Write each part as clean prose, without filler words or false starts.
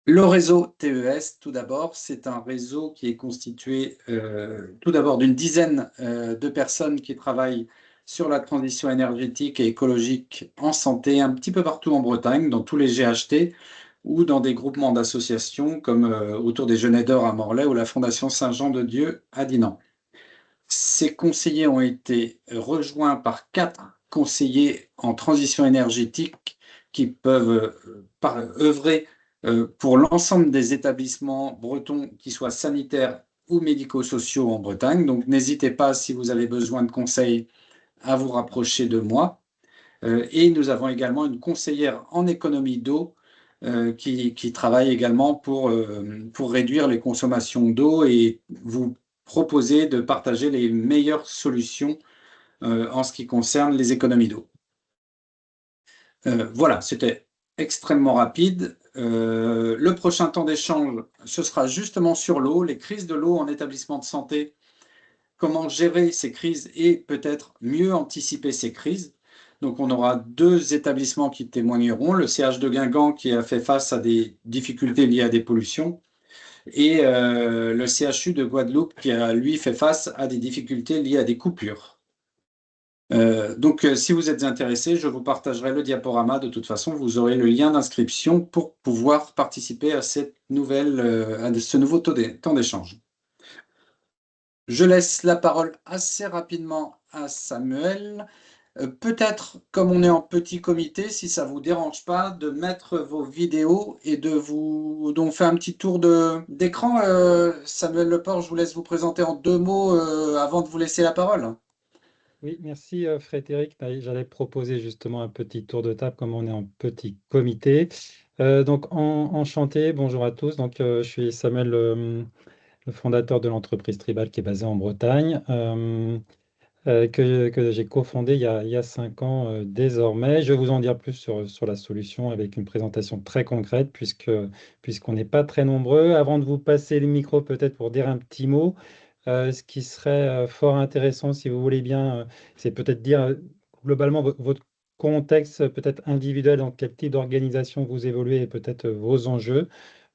Le réseau TES, tout d'abord, c'est un réseau qui est constitué tout d'abord d'une dizaine de personnes qui travaillent sur la transition énergétique et écologique en santé, un petit peu partout en Bretagne, dans tous les GHT ou dans des groupements d'associations comme autour des Jeunes Aideurs à Morlaix ou la Fondation Saint-Jean-de-Dieu à Dinan. Ces conseillers ont été rejoints par 4 conseillers en transition énergétique qui peuvent œuvrer pour l'ensemble des établissements bretons, qui soient sanitaires ou médico-sociaux en Bretagne. Donc, n'hésitez pas, si vous avez besoin de conseils, à vous rapprocher de moi. Et nous avons également une conseillère en économie d'eau qui travaille également pour réduire les consommations d'eau et vous proposer de partager les meilleures solutions en ce qui concerne les économies d'eau. Voilà, c'était extrêmement rapide. Le prochain temps d'échange, ce sera justement sur l'eau, les crises de l'eau en établissement de santé, comment gérer ces crises et peut-être mieux anticiper ces crises. Donc, on aura 2 établissements qui témoigneront, le CH de Guingamp qui a fait face à des difficultés liées à des pollutions et le CHU de Guadeloupe qui a, lui, fait face à des difficultés liées à des coupures. Donc, si vous êtes intéressé, je vous partagerai le diaporama. De toute façon, vous aurez le lien d'inscription pour pouvoir participer à cette nouvelle, à ce nouveau temps d'échange. Je laisse la parole assez rapidement à Samuel. Peut-être, comme on est en petit comité, si ça ne vous dérange pas, de mettre vos vidéos et donc faire un petit tour d'écran. Samuel Leport, je vous laisse vous présenter en 2 mots avant de vous laisser la parole. Oui, merci Frédéric. J'allais proposer justement un petit tour de table comme on est en petit comité. Enchanté, bonjour à tous. Je suis Samuel, le fondateur de l'entreprise Tribal qui est basée en Bretagne, que j'ai cofondé il y a 5 ans désormais. Je vais vous en dire plus sur la solution avec une présentation très concrète puisqu'on n'est pas très nombreux. Avant de vous passer le micro, peut-être pour dire un petit mot. Ce qui serait fort intéressant, si vous voulez bien, c'est peut-être dire globalement votre contexte, peut-être individuel, dans quel type d'organisation vous évoluez et peut-être vos enjeux,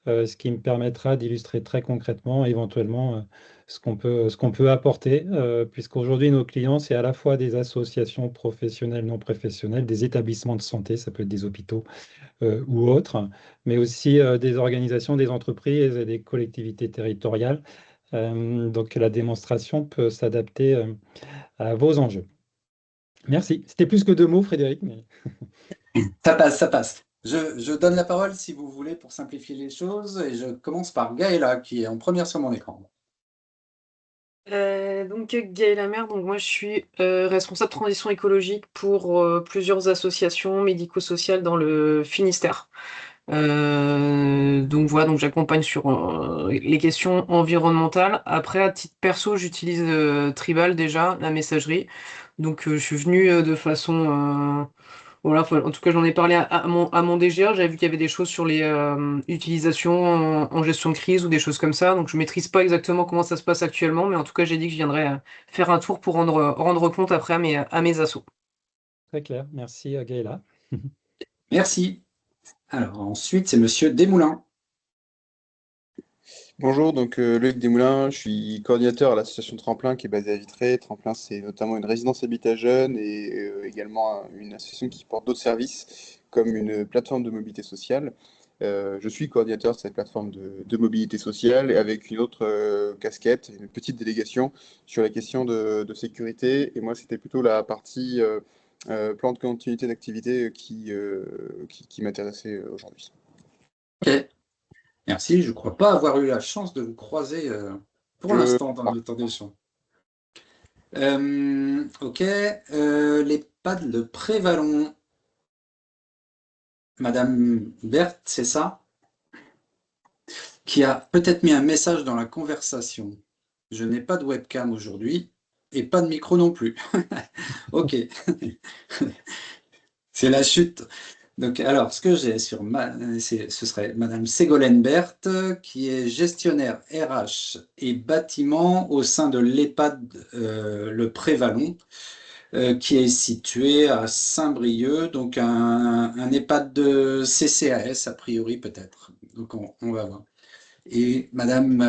ce qui me permettra d'illustrer très concrètement, éventuellement, ce qu'on peut apporter, puisqu'aujourd'hui, nos clients, c'est à la fois des associations professionnelles, non professionnelles, des établissements de santé, ça peut être des hôpitaux ou autres, mais aussi des organisations, des entreprises et des collectivités territoriales. Donc la démonstration peut s'adapter à vos enjeux. Merci. C'était plus que 2 mots, Frédéric, mais Ça passe, ça passe. Je donne la parole, si vous voulez, pour simplifier les choses, et je commence par Gaëla, qui est en première sur mon écran. Gaëla Mer, donc moi je suis responsable transition écologique pour plusieurs associations médico-sociales dans le Finistère. Donc voilà, donc j'accompagne sur les questions environnementales. Après, à titre perso, j'utilise Tribal déjà, la messagerie. Je suis venu de façon voilà, en tout cas, j'en ai parlé à mon DGA. J'avais vu qu'il y avait des choses sur les utilisations en gestion de crise ou des choses comme ça. Donc, je maîtrise pas exactement comment ça se passe actuellement, mais en tout cas, j'ai dit que je viendrais faire un tour pour rendre compte après à mes assos. très clair. Merci, Gaëla. Merci. Alors, ensuite, c'est Monsieur Desmoulins. Bonjour, donc Loïc Desmoulins, je suis coordinateur à l'association Tremplin qui est basée à Vitré. Tremplin, c'est notamment une résidence habitat jeune et également une association qui porte d'autres services comme une plateforme de mobilité sociale. Je suis coordinateur de cette plateforme de mobilité sociale et avec une autre casquette, une petite délégation sur la question de sécurité. Et moi, c'était plutôt la partie plan de continuité d'activité qui m'intéressait aujourd'hui. Ok, merci. Je ne crois pas avoir eu la chance de vous croiser pour Je... l'instant dans le temps d'échange. Ok, l'EHPAD Le Prévalon. Madame Berthe, c'est ça? Qui a peut-être mis un message dans la conversation. Je n'ai pas de webcam aujourd'hui et pas de micro non plus. Ok, c'est la chute. Donc, alors, ce que j'ai ce serait Madame Ségolène Berthe, qui est gestionnaire RH et bâtiment au sein de l'EHPAD Le Prévalon. qui est situé à Saint-Brieuc, donc un EHPAD de CCAS, a priori peut-être. Donc on va voir. Et Madame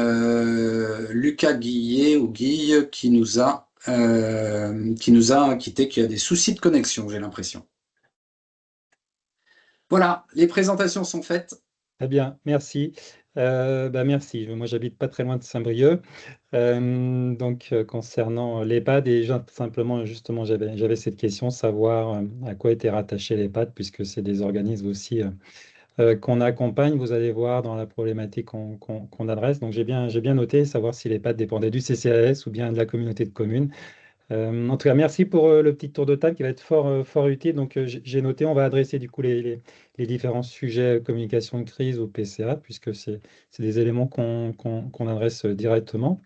Lucas Guillet ou Guille qui nous a quitté, qui a des soucis de connexion, j'ai l'impression. Voilà, les présentations sont faites. Très bien, merci. Merci. Moi, j'habite pas très loin de Saint-Brieuc. Concernant l'EHPAD, et simplement, justement, j'avais cette question, savoir à quoi était rattaché l'EHPAD, puisque c'est des organismes aussi qu'on accompagne. Vous allez voir dans la problématique qu'on adresse. Donc, j'ai bien noté, savoir si l'EHPAD dépendait du CCAS ou bien de la communauté de communes. En tout cas, merci pour le petit tour de table qui va être fort utile. Donc, j'ai noté, on va adresser du coup les différents sujets communication de crise ou PCA, puisque c'est des éléments qu'on adresse directement.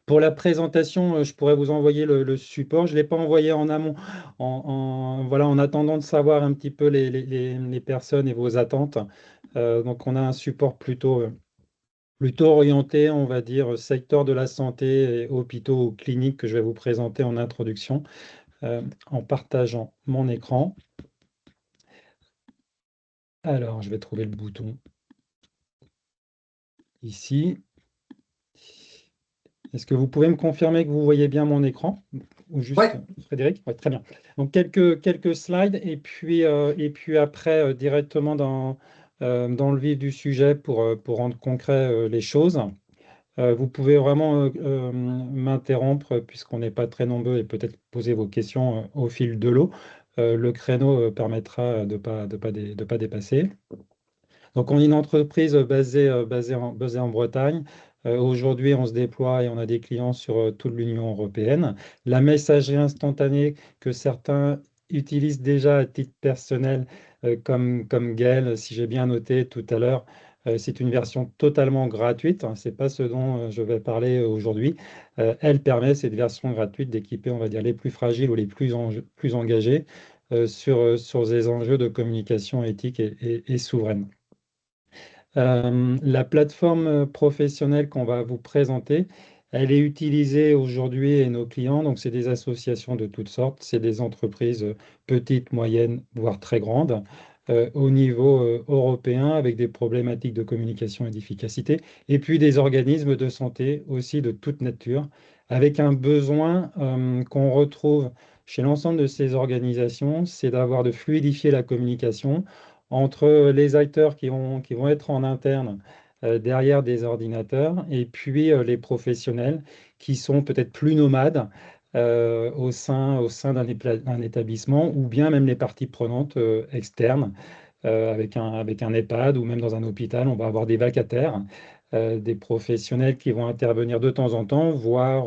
Pour la présentation, je pourrais vous envoyer le support. Je ne l'ai pas envoyé en amont, voilà, en attendant de savoir un petit peu les personnes et vos attentes. Donc, on a un support plutôt orienté, on va dire, secteur de la santé, et hôpitaux ou cliniques que je vais vous présenter en introduction, en partageant mon écran. Alors, je vais trouver le bouton ici. Est-ce que vous pouvez me confirmer que vous voyez bien mon écran? Ou juste Ouais. Frédéric? Ouais, très bien. Donc, quelques slides et puis après, directement dans le vif du sujet pour rendre concret les choses. Vous pouvez vraiment m'interrompre puisqu'on n'est pas très nombreux et peut-être poser vos questions au fil de l'eau. Le créneau permettra de pas dépasser. Donc, on est une entreprise basée en Bretagne. Aujourd'hui, on se déploie et on a des clients sur toute l'Union européenne. La messagerie instantanée que certains utilisent déjà à titre personnel, comme Gaël, si j'ai bien noté tout à l'heure, c'est une version totalement gratuite. Hein, c'est pas ce dont je vais parler aujourd'hui. Elle permet, cette version gratuite, d'équiper, on va dire, les plus fragiles ou les plus engagés sur des enjeux de communication éthique et souveraine. La plateforme professionnelle qu'on va vous présenter, elle est utilisée aujourd'hui et nos clients, donc c'est des associations de toutes sortes, c'est des entreprises petites, moyennes, voire très grandes, au niveau européen avec des problématiques de communication et d'efficacité, et puis des organismes de santé aussi de toute nature, avec un besoin qu'on retrouve chez l'ensemble de ces organisations, c'est de fluidifier la communication entre les acteurs qui vont être en interne derrière des ordinateurs et puis les professionnels qui sont peut-être plus nomades au sein d'un établissement ou bien même les parties prenantes externes avec un EHPAD ou même dans un hôpital, on va avoir des vacataires, des professionnels qui vont intervenir de temps en temps, voire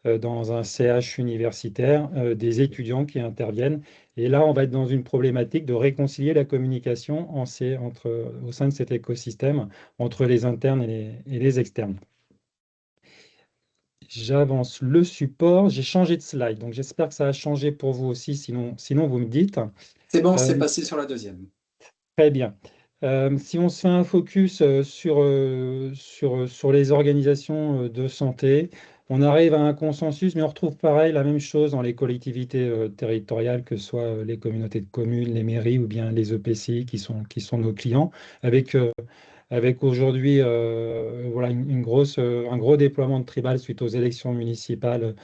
dans un CH universitaire, des étudiants qui interviennent. Et là, on va être dans une problématique de réconcilier la communication au sein de cet écosystème entre les internes et les externes. J'avance le support, j'ai changé de slide, donc j'espère que ça a changé pour vous aussi, sinon vous me dites. C'est bon, c'est Euh, passé sur la deuxième. Très bien. Si on se fait un focus sur les organisations de santé, on arrive à un consensus, mais on retrouve pareil la même chose dans les collectivités territoriales, que ce soit les communautés de communes, les mairies ou bien les EPCI qui sont nos clients, avec aujourd'hui voilà, un gros déploiement de tribal suite aux élections municipales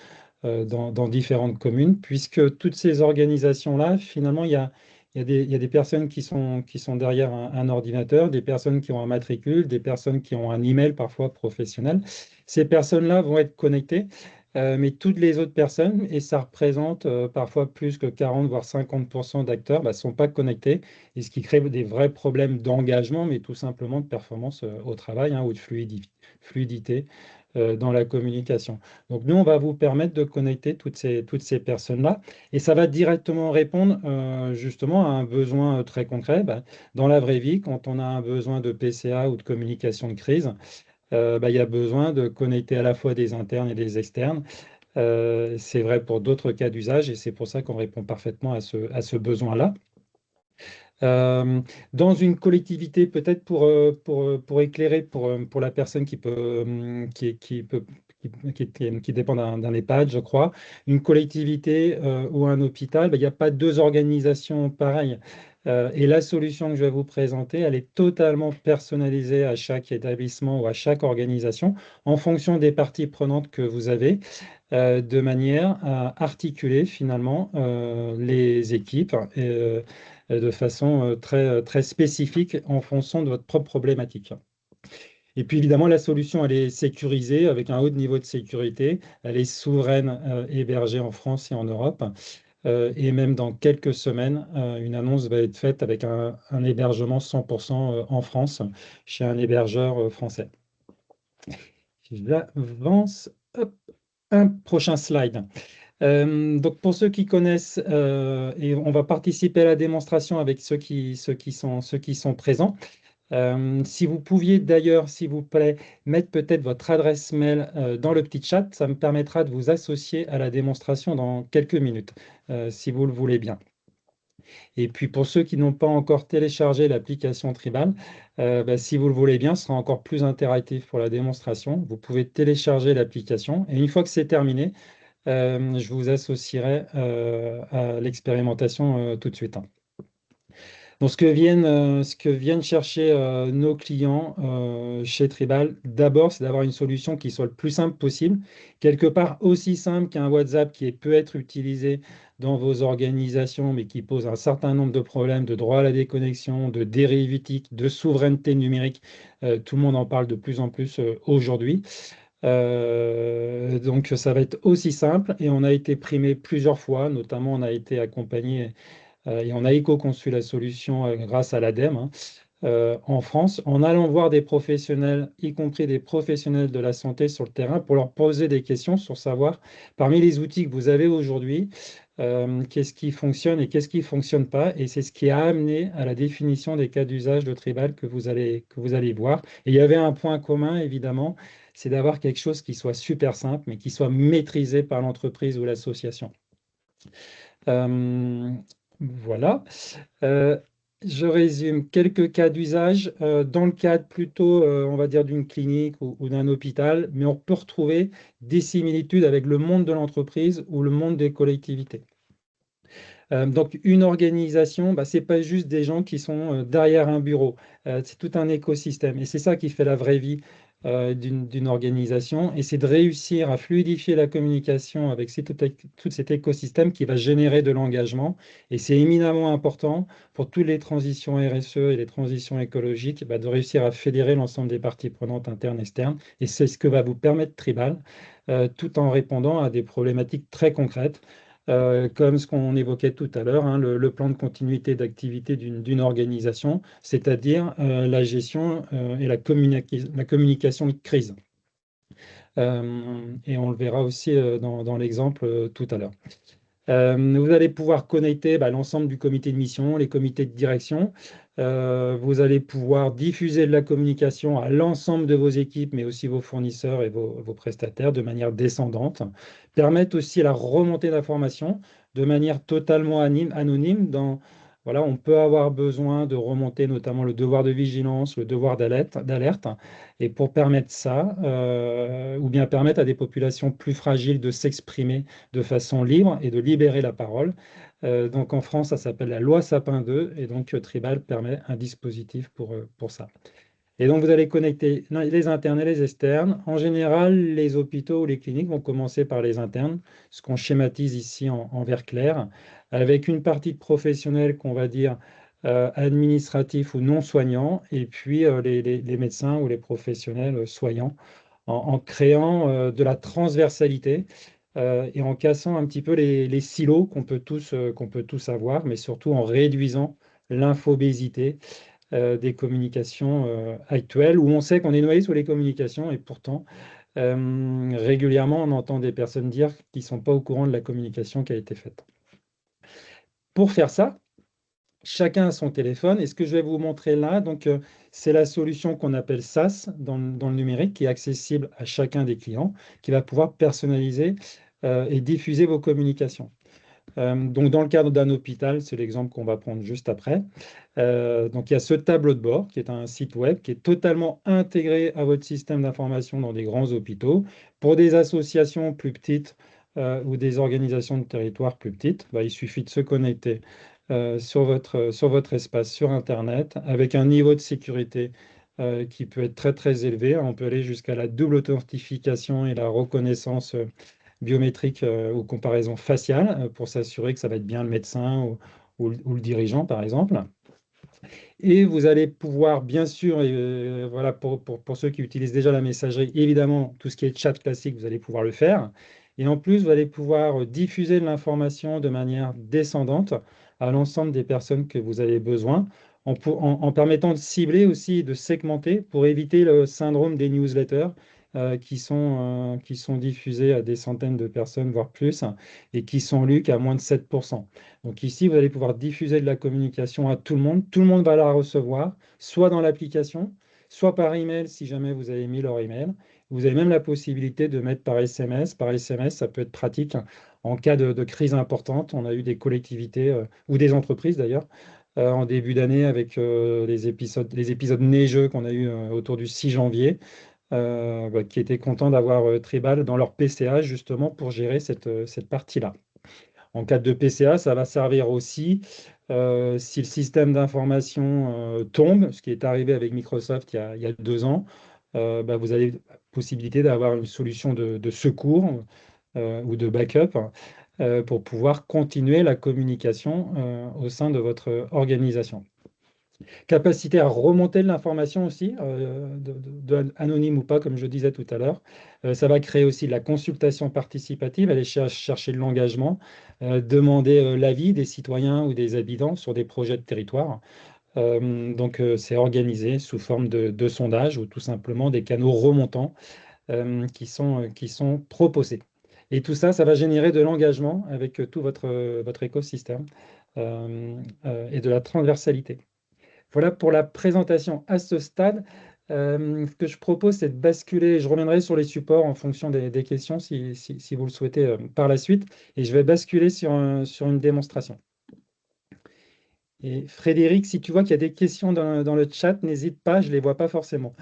dans différentes communes, puisque toutes ces organisations-là, finalement, il y a des personnes qui sont derrière un ordinateur, des personnes qui ont un matricule, des personnes qui ont un email parfois professionnel. Ces personnes-là vont être connectées, mais toutes les autres personnes, et ça représente parfois plus que 40 voire 50% d'acteurs, ne sont pas connectés, et ce qui crée des vrais problèmes d'engagement, mais tout simplement de performance au travail, hein, ou de fluidité dans la communication. Donc nous, on va vous permettre de connecter toutes ces personnes-là et ça va directement répondre justement à un besoin très concret. Dans la vraie vie, quand on a un besoin de PCA ou de communication de crise, il y a besoin de connecter à la fois des internes et des externes. C'est vrai pour d'autres cas d'usage et c'est pour ça qu'on répond parfaitement à ce besoin-là. Euh, dans une collectivité, peut-être pour éclairer pour la personne qui qui dépend d'un EHPAD, je crois, une collectivité ou un hôpital, il n'y a pas deux organisations pareilles. Et la solution que je vais vous présenter, elle est totalement personnalisée à chaque établissement ou à chaque organisation en fonction des parties prenantes que vous avez, de manière à articuler finalement les équipes de façon très spécifique en fonction de votre propre problématique. Et puis évidemment, la solution, elle est sécurisée avec un haut niveau de sécurité. Elle est souveraine, hébergée en France et en Europe. Et même dans quelques semaines, une annonce va être faite avec un hébergement 100% en France chez un hébergeur français. J'avance. Hop, un prochain slide. Donc pour ceux qui connaissent, et on va participer à la démonstration avec ceux qui sont présents. Si vous pouviez d'ailleurs, s'il vous plaît, mettre peut-être votre adresse mail dans le petit chat, ça me permettra de vous associer à la démonstration dans quelques minutes, si vous le voulez bien. Et puis pour ceux qui n'ont pas encore téléchargé l'application Tribal, si vous le voulez bien, ce sera encore plus interactif pour la démonstration. Vous pouvez télécharger l'application et une fois que c'est terminé, je vous associerai à l'expérimentation tout de suite. Donc, ce que viennent chercher nos clients chez Tribal, d'abord, c'est d'avoir une solution qui soit le plus simple possible, quelque part aussi simple qu'un WhatsApp qui peut être utilisé dans vos organisations, mais qui pose un certain nombre de problèmes de droit à la déconnexion, de dérive éthique, de souveraineté numérique. Tout le monde en parle de plus en plus aujourd'hui. Donc, ça va être aussi simple et on a été primé plusieurs fois, notamment on a été accompagné et on a éco-conçu la solution grâce à l'ADEME en France, en allant voir des professionnels, y compris des professionnels de la santé sur le terrain, pour leur poser des questions sur savoir, parmi les outils que vous avez aujourd'hui, qu'est-ce qui fonctionne et qu'est-ce qui ne fonctionne pas. Et c'est ce qui a amené à la définition des cas d'usage de Tribal que vous allez voir. Et il y avait un point commun, évidemment, c'est d'avoir quelque chose qui soit super simple, mais qui soit maîtrisé par l'entreprise ou l'association. Voilà. Je résume quelques cas d'usage dans le cadre plutôt, on va dire, d'une clinique ou d'un hôpital, mais on peut retrouver des similitudes avec le monde de l'entreprise ou le monde des collectivités. Donc, une organisation, ce n'est pas juste des gens qui sont derrière un bureau, c'est tout un écosystème. Et c'est ça qui fait la vraie vie d'une organisation. Et c'est de réussir à fluidifier la communication avec tout cet écosystème qui va générer de l'engagement. Et c'est éminemment important pour toutes les transitions RSE et les transitions écologiques, de réussir à fédérer l'ensemble des parties prenantes internes et externes. Et c'est ce que va vous permettre Tribal, tout en répondant à des problématiques très concrètes. Comme ce qu'on évoquait tout à l'heure, le plan de continuité d'activité d'une organisation, c'est-à-dire la gestion et la communication de crise. Et on le verra aussi dans l'exemple tout à l'heure. Vous allez pouvoir connecter l'ensemble du comité de mission, les comités de direction. Vous allez pouvoir diffuser de la communication à l'ensemble de vos équipes, mais aussi vos fournisseurs et vos prestataires de manière descendante. Permettre aussi la remontée d'informations de manière totalement anonyme. Voilà, on peut avoir besoin de remonter notamment le devoir de vigilance, le devoir d'alerte. Et pour permettre ça, ou bien permettre à des populations plus fragiles de s'exprimer de façon libre et de libérer la parole. Donc en France, ça s'appelle la loi Sapin 2 et donc Tribal permet un dispositif pour ça. Et donc vous allez connecter les internes et les externes. En général, les hôpitaux ou les cliniques vont commencer par les internes, ce qu'on schématise ici en vert clair, avec une partie de professionnels qu'on va dire administratifs ou non soignants, et puis les médecins ou les professionnels soignants, en créant de la transversalité et en cassant un petit peu les silos qu'on peut tous avoir, mais surtout en réduisant l'infobésité des communications actuelles, où on sait qu'on est noyé sous les communications, et pourtant, régulièrement, on entend des personnes dire qu'ils ne sont pas au courant de la communication qui a été faite. Pour faire ça, chacun a son téléphone, et ce que je vais vous montrer là, c'est la solution qu'on appelle SaaS dans le numérique, qui est accessible à chacun des clients, qui va pouvoir personnaliser et diffuser vos communications. Donc, dans le cadre d'un hôpital, c'est l'exemple qu'on va prendre juste après. Donc, il y a ce tableau de bord qui est un site web qui est totalement intégré à votre système d'information dans des grands hôpitaux. Pour des associations plus petites ou des organisations de territoire plus petites, il suffit de se connecter sur votre espace sur Internet avec un niveau de sécurité qui peut être très très élevé. On peut aller jusqu'à la double authentification et la reconnaissance biométrique ou comparaison faciale pour s'assurer que ça va être bien le médecin ou le dirigeant, par exemple. Et vous allez pouvoir, bien sûr, voilà, pour ceux qui utilisent déjà la messagerie, évidemment, tout ce qui est chat classique, vous allez pouvoir le faire. Et en plus, vous allez pouvoir diffuser de l'information de manière descendante à l'ensemble des personnes que vous avez besoin, en permettant de cibler aussi, de segmenter pour éviter le syndrome des newsletters qui sont diffusés à des centaines de personnes, voire plus, et qui sont lus qu'à moins de 7%. Donc ici, vous allez pouvoir diffuser de la communication à tout le monde. Tout le monde va la recevoir, soit dans l'application, soit par email si jamais vous avez mis leur email. Vous avez même la possibilité de mettre par SMS. Par SMS, ça peut être pratique en cas de crise importante. On a eu des collectivités ou des entreprises d'ailleurs en début d'année avec les épisodes neigeux qu'on a eu autour du 6 janvier. Qui étaient contents d'avoir Tribal dans leur PCA justement pour gérer cette partie-là. En cas de PCA, ça va servir aussi si le système d'information tombe, ce qui est arrivé avec Microsoft il y a 2 ans, vous avez la possibilité d'avoir une solution de secours ou de backup pour pouvoir continuer la communication au sein de votre organisation. Capacité à remonter de l'information aussi, anonyme ou pas, comme je disais tout à l'heure. Ça va créer aussi de la consultation participative, aller chercher de l'engagement, demander l'avis des citoyens ou des habitants sur des projets de territoire. Donc, c'est organisé sous forme de sondage ou tout simplement des canaux remontants qui sont proposés. Et tout ça, ça va générer de l'engagement avec tout votre écosystème et de la transversalité. Voilà pour la présentation à ce stade. Ce que je propose, c'est de basculer. Je reviendrai sur les supports en fonction des questions si vous le souhaitez par la suite. Et je vais basculer sur une démonstration. Et Frédéric, si tu vois qu'il y a des questions dans le chat, n'hésite pas, je ne les vois pas forcément.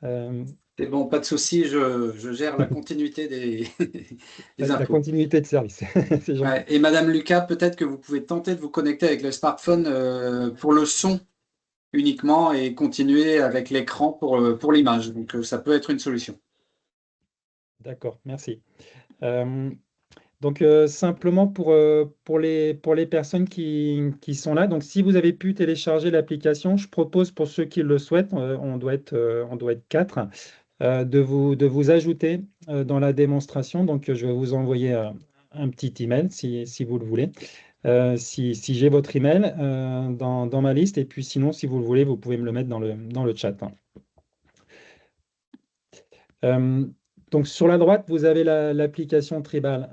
C'est bon, pas de souci, je gère la continuité des La infos. continuité de service. C'est gentil. Ouais, et Madame Lucas, peut-être que vous pouvez tenter de vous connecter avec le smartphone pour le son uniquement et continuer avec l'écran pour l'image. Donc, ça peut être une solution. D'accord, merci. Donc, simplement pour les personnes qui sont là, donc si vous avez pu télécharger l'application, je propose pour ceux qui le souhaitent, on doit être 4, de vous ajouter dans la démonstration. Donc, je vais vous envoyer un petit email si vous le voulez. Si j'ai votre email dans ma liste, et puis sinon, si vous le voulez, vous pouvez me le mettre dans le chat. Donc sur la droite, vous avez l'application Tribal,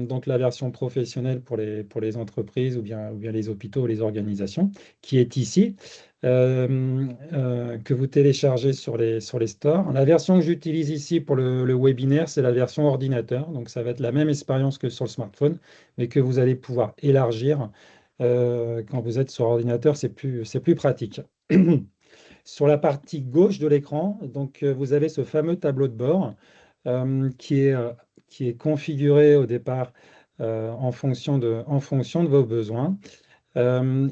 donc la version professionnelle pour les entreprises ou bien les hôpitaux ou les organisations, qui est ici, que vous téléchargez sur les stores. La version que j'utilise ici pour le webinaire, c'est la version ordinateur, donc ça va être la même expérience que sur le smartphone, mais que vous allez pouvoir élargir quand vous êtes sur ordinateur, c'est plus pratique. Sur la partie gauche de l'écran, donc vous avez ce fameux tableau de bord qui est configuré au départ en fonction de vos besoins.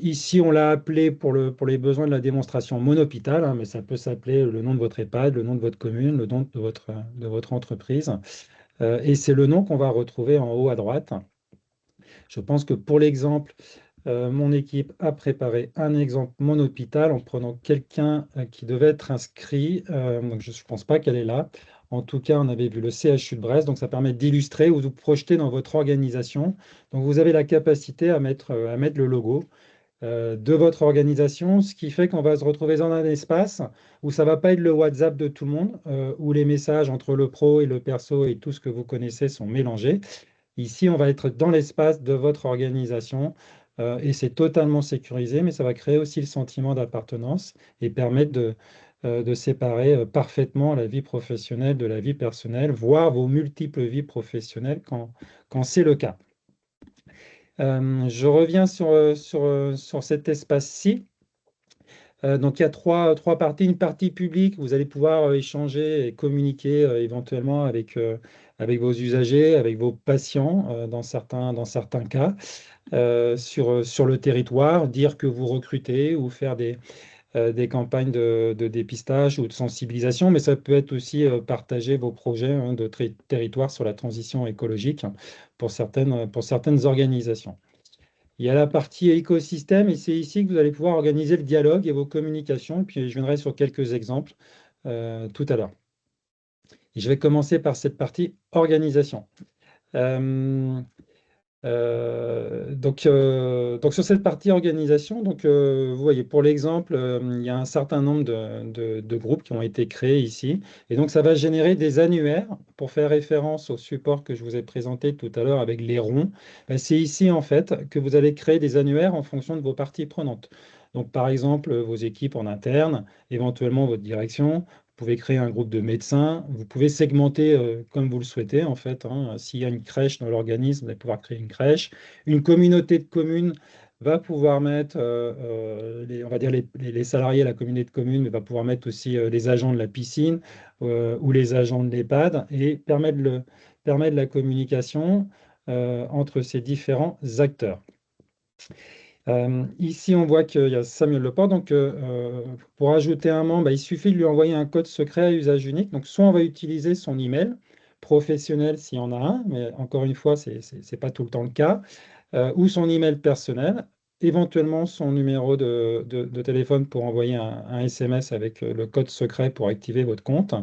Ici, on l'a appelé pour les besoins de la démonstration Monhôpital, hein, mais ça peut s'appeler le nom de votre EHPAD, le nom de votre commune, le nom de votre entreprise. Et c'est le nom qu'on va retrouver en haut à droite. Je pense que pour l'exemple, mon équipe a préparé un exemple Monhôpital en prenant quelqu'un qui devait être inscrit. Donc je ne pense pas qu'elle est là. En tout cas, on avait vu le CHU de Brest. Donc ça permet d'illustrer ou de vous projeter dans votre organisation. Donc vous avez la capacité à mettre le logo de votre organisation, ce qui fait qu'on va se retrouver dans un espace où ça ne va pas être le WhatsApp de tout le monde, où les messages entre le pro et le perso et tout ce que vous connaissez sont mélangés. Ici, on va être dans l'espace de votre organisation et c'est totalement sécurisé, mais ça va créer aussi le sentiment d'appartenance et permettre de séparer parfaitement la vie professionnelle de la vie personnelle, voire vos multiples vies professionnelles quand c'est le cas. Je reviens sur cet espace-ci. Donc, il y a trois parties. Une partie publique, vous allez pouvoir échanger et communiquer éventuellement avec avec vos usagers, avec vos patients dans certains cas, sur le territoire, dire que vous recrutez ou faire des campagnes de dépistage ou de sensibilisation, mais ça peut être aussi partager vos projets de territoire sur la transition écologique pour certaines organisations. Il y a la partie écosystème et c'est ici que vous allez pouvoir organiser le dialogue et vos communications. Puis je viendrai sur quelques exemples tout à l'heure. Et je vais commencer par cette partie organisation. Euh, donc sur cette partie organisation, vous voyez, pour l'exemple, il y a un certain nombre de groupes qui ont été créés ici. Et donc, ça va générer des annuaires pour faire référence au support que je vous ai présenté tout à l'heure avec les ronds. Ben, c'est ici, en fait, que vous allez créer des annuaires en fonction de vos parties prenantes. Donc, par exemple, vos équipes en interne, éventuellement votre direction. Vous pouvez créer un groupe de médecins. Vous pouvez segmenter comme vous le souhaitez, en fait, hein. S'il y a une crèche dans l'organisme, vous allez pouvoir créer une crèche. Une communauté de communes va pouvoir mettre, on va dire les salariés de la communauté de communes, mais va pouvoir mettre aussi les agents de la piscine ou les agents de l'EHPAD et permettre la communication entre ces différents acteurs. Ici, on voit qu'il y a Samuel Leport. Donc, pour ajouter un membre, il suffit de lui envoyer un code secret à usage unique. Donc, soit on va utiliser son email professionnel s'il y en a un, mais encore une fois, ce n'est pas tout le temps le cas, ou son email personnel, éventuellement son numéro de téléphone pour envoyer un SMS avec le code secret pour activer votre compte.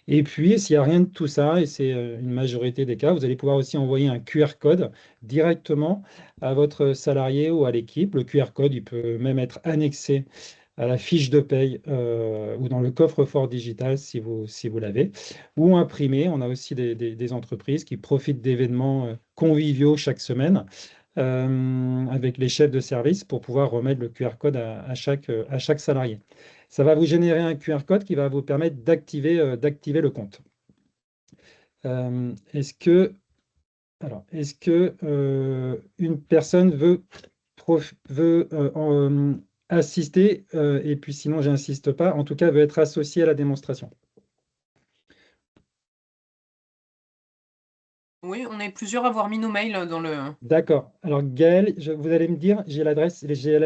Et puis, s'il n'y a rien de tout ça, et c'est une majorité des cas, vous allez pouvoir aussi envoyer un QR code directement à votre salarié ou à l'équipe. Le QR code, il peut même être annexé à la fiche de paye ou dans le coffre-fort digital si vous l'avez, ou imprimé. On a aussi des entreprises qui profitent d'événements conviviaux chaque semaine avec les chefs de service pour pouvoir remettre le QR code à chaque salarié. Ça va vous générer un QR code qui va vous permettre d'activer le compte. Est-ce que une personne veut assister, et puis sinon, j'insiste pas, en tout cas, veut être associée à la démonstration? Oui, on est plusieurs à avoir mis nos mails dans le. D'accord. Alors, Gaël, vous allez me dire, j'ai la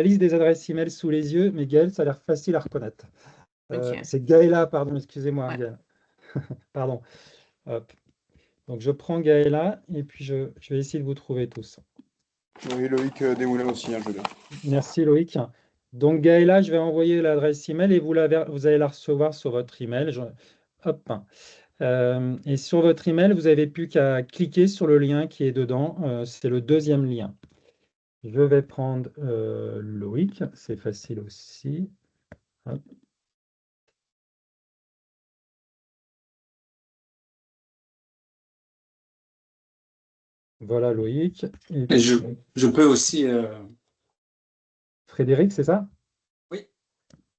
liste des adresses email sous les yeux, mais Gaël, ça a l'air facile à reconnaître. Ok. C'est Gaëla, pardon, excusez-moi, Ouais. Gaël. Pardon. Hop. Donc, je prends Gaëla et puis je vais essayer de vous trouver tous. Oui, Loïc Desmoulins aussi, je veux bien. Merci Loïc. Donc Gaëla, je vais envoyer l'adresse email et vous allez la recevoir sur votre email. Hop. Et sur votre email, vous n'avez plus qu'à cliquer sur le lien qui est dedans. C'est le deuxième lien. Je vais prendre Loïc, c'est facile aussi. Hop. Voilà Loïc. Et Et puis, je peux aussi... Frédéric, c'est ça? Oui,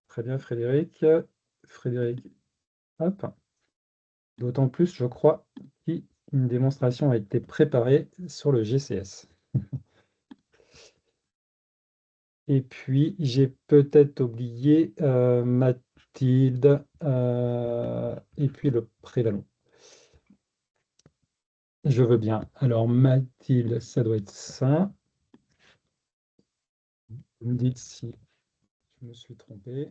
Très bien, Frédéric. Frédéric, hop. D'autant plus, je crois, qu'une démonstration a été préparée sur le GCS. Et puis, j'ai peut-être oublié Mathilde et puis le prévalent. Je veux bien. Alors, Mathilde, ça doit être ça. Vous me dites si je me suis trompé.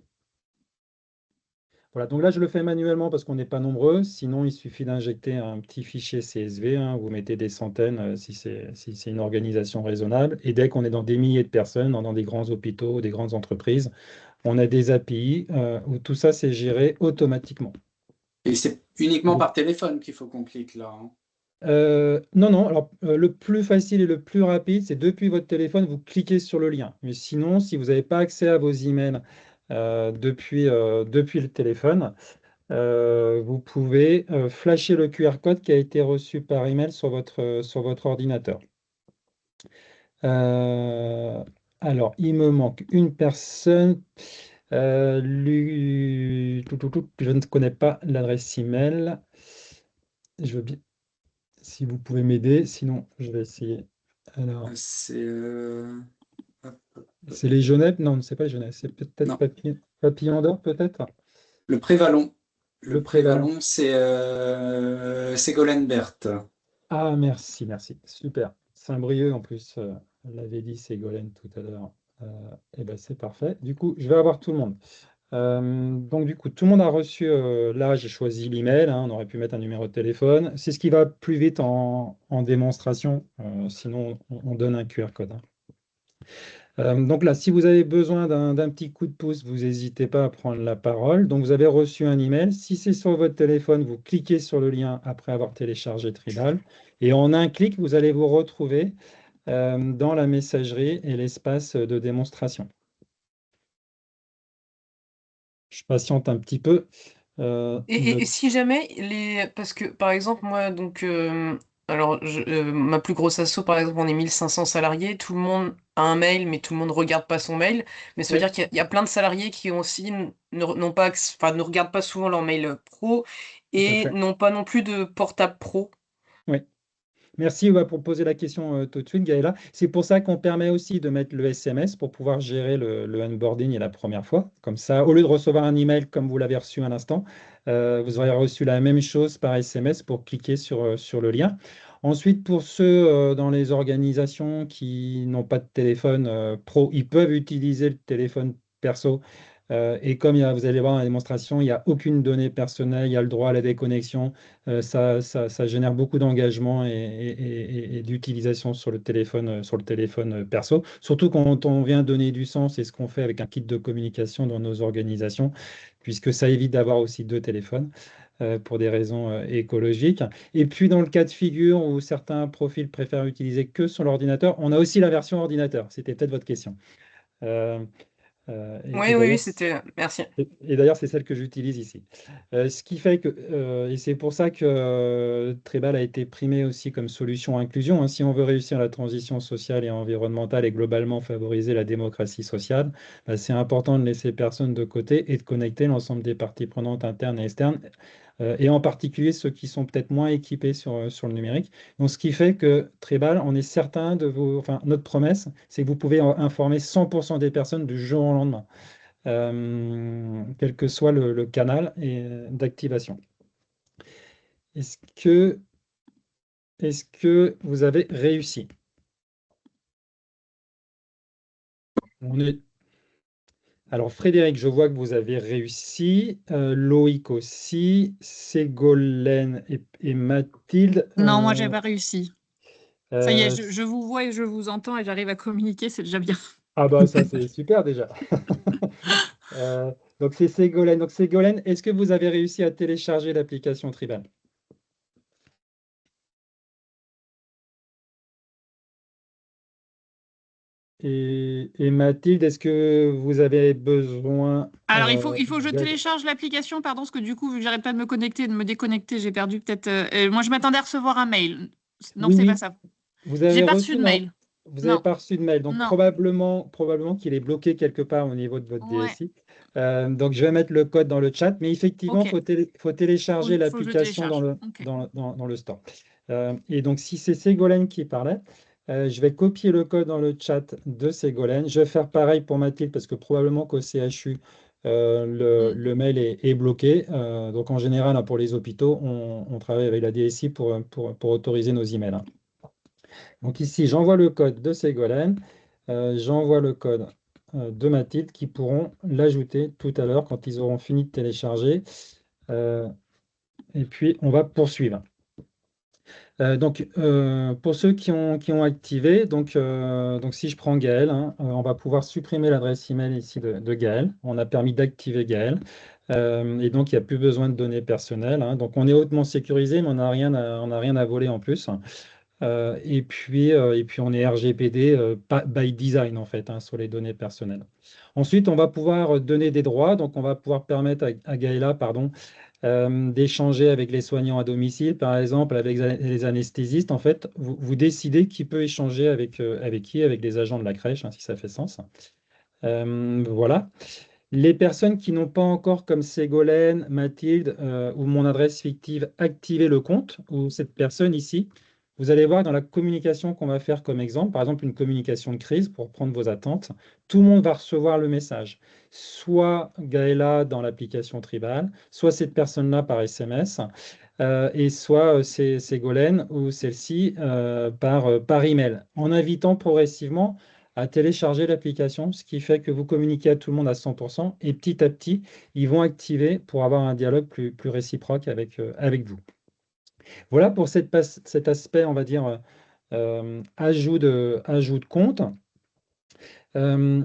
Voilà, donc là, je le fais manuellement parce qu'on n'est pas nombreux. Sinon, il suffit d'injecter un petit fichier CSV, hein. Vous mettez des centaines si c'est une organisation raisonnable. Et dès qu'on est dans des milliers de personnes, dans des grands hôpitaux, des grandes entreprises, on a des API où tout ça, c'est géré automatiquement. et c'est uniquement par téléphone qu'il faut qu'on clique là, hein. Non, non. Alors, le plus facile et le plus rapide, c'est depuis votre téléphone, vous cliquez sur le lien. Mais sinon, si vous n'avez pas accès à vos emails depuis le téléphone, vous pouvez flasher le QR code qui a été reçu par email sur votre ordinateur. Alors, il me manque une personne. Je ne connais pas l'adresse email. Je veux bien, si vous pouvez m'aider, sinon je vais essayer. Alors, C'est... hop, c'est les Genèves? Non, c'est pas les Genèves, c'est peut-être non, Papillon d'Or, peut-être? le Prévalon. Le prévalent, c'est Ségolène Berthe. Ah, merci, merci. Super. Saint-Brieuc, en plus, l'avait dit Ségolène tout à l'heure. Eh ben, c'est parfait. Du coup, je vais avoir tout le monde. Donc, du coup, tout le monde a reçu. Là, j'ai choisi l'email, hein, on aurait pu mettre un numéro de téléphone. C'est ce qui va plus vite en démonstration. Sinon, on donne un QR code, hein. Donc là, si vous avez besoin d'un petit coup de pouce, vous n'hésitez pas à prendre la parole. Donc, vous avez reçu un email. Si c'est sur votre téléphone, vous cliquez sur le lien après avoir téléchargé Tribal. Et en un clic, vous allez vous retrouver dans la messagerie et l'espace de démonstration. Je patiente un petit peu. Et si jamais parce que par exemple moi donc alors ma plus grosse asso par exemple on est 1500 salariés, tout le monde a un mail mais tout le monde regarde pas son mail, mais ça veut Oui, dire qu'il y a plein de salariés qui ont aussi n'ont pas enfin ne regardent pas souvent leur mail pro tout à et fait. n'ont pas non plus de portable pro. Oui. Merci pour poser la question tout de suite, Gaëla. C'est pour ça qu'on permet aussi de mettre le SMS pour pouvoir gérer le onboarding et la première fois. Comme ça, au lieu de recevoir un email comme vous l'avez reçu à l'instant, vous aurez reçu la même chose par SMS pour cliquer sur le lien. Ensuite, pour ceux dans les organisations qui n'ont pas de téléphone pro, ils peuvent utiliser le téléphone perso. Et comme vous allez voir dans la démonstration, il n'y a aucune donnée personnelle, il y a le droit à la déconnexion. Ça génère beaucoup d'engagement et d'utilisation sur le téléphone perso. Surtout quand on vient donner du sens, et ce qu'on fait avec un kit de communication dans nos organisations, puisque ça évite d'avoir aussi deux téléphones pour des raisons écologiques. Et puis dans le cas de figure où certains profils préfèrent utiliser que sur l'ordinateur, on a aussi la version ordinateur. C'était peut-être votre question. Euh, et Oui oui oui d'ailleurs, c'était merci. et d'ailleurs, c'est celle que j'utilise ici. Ce qui fait que, et c'est pour ça que Trebal a été primé aussi comme solution inclusion, hein. Si on veut réussir la transition sociale et environnementale et globalement favoriser la démocratie sociale, bah, c'est important de laisser personne de côté et de connecter l'ensemble des parties prenantes internes et externes, et en particulier ceux qui sont peut-être moins équipés sur le numérique. Donc, ce qui fait que Trebal, on est certain de vous, enfin, notre promesse, c'est que vous pouvez informer 100% des personnes du jour au lendemain, quel que soit le canal d'activation. Est-ce que, est-ce que vous avez réussi? On est... Alors Frédéric, je vois que vous avez réussi. Loïc aussi. Ségolène et Mathilde. Non, moi, j'ai pas réussi. Ça y est, Euh, je vous vois et je vous entends et j'arrive à communiquer, c'est déjà bien. ah bah ça c'est super déjà. Euh, donc c'est Ségolène. Donc Ségolène, est-ce que vous avez réussi à télécharger l'application Tribal? Et Mathilde, est-ce que vous avez besoin Alors, il faut que je d'aide? télécharge l'application, pardon, parce que du coup, vu que j'arrête pas de me connecter, de me déconnecter, j'ai perdu peut-être. Moi, je m'attendais à recevoir un mail. Non, Oui, c'est pas oui, ça. vous J'ai avez pas reçu reçu, de non? mail. Vous n'avez Non, pas reçu de mail, donc non. probablement qu'il est bloqué quelque part au niveau de votre Ouais, DSI. Donc je vais mettre le code dans le chat, mais effectivement, ok. faut télécharger Faut que je l'application télécharge. Ok. dans le store. Et donc si c'est Ségolène qui parlait, je vais copier le code dans le chat de Ségolène. Je vais faire pareil pour Mathilde parce que probablement qu'au CHU, Mm. le mail est bloqué. Donc en général, hein, pour les hôpitaux, on travaille avec la DSI pour autoriser nos emails, hein. Donc ici, j'envoie le code de Ségolène, j'envoie le code de Mathilde qui pourront l'ajouter tout à l'heure quand ils auront fini de télécharger. Euh, et puis, on va poursuivre. Pour ceux qui ont activé, donc si je prends Gaël, hein, on va pouvoir supprimer l'adresse email ici de Gaël. On a permis d'activer Gaël. Et donc, il n'y a plus besoin de données personnelles, hein. Donc, on est hautement sécurisé, mais on n'a rien à voler en plus. Et puis on est RGPD by design en fait, hein, sur les données personnelles. Ensuite, on va pouvoir donner des droits. Donc, on va pouvoir permettre à Gaëla, pardon, d'échanger avec les soignants à domicile, par exemple, avec les anesthésistes. En fait, vous décidez qui peut échanger avec qui, avec les agents de la crèche, hein, si ça fait sens. Voilà. Les personnes qui n'ont pas encore, comme Ségolène, Mathilde ou mon adresse fictive, activé le compte, ou cette personne ici, vous allez voir dans la communication qu'on va faire comme exemple, par exemple une communication de crise pour prendre vos attentes, tout le monde va recevoir le message. Soit Gaëla dans l'application Tribal, soit cette personne-là par SMS, et soit c'est Ségolène ou celle-ci par email, en invitant progressivement à télécharger l'application, ce qui fait que vous communiquez à tout le monde à 100% et petit à petit, ils vont activer pour avoir un dialogue plus réciproque avec vous. Voilà pour cet aspect, on va dire, ajout de compte.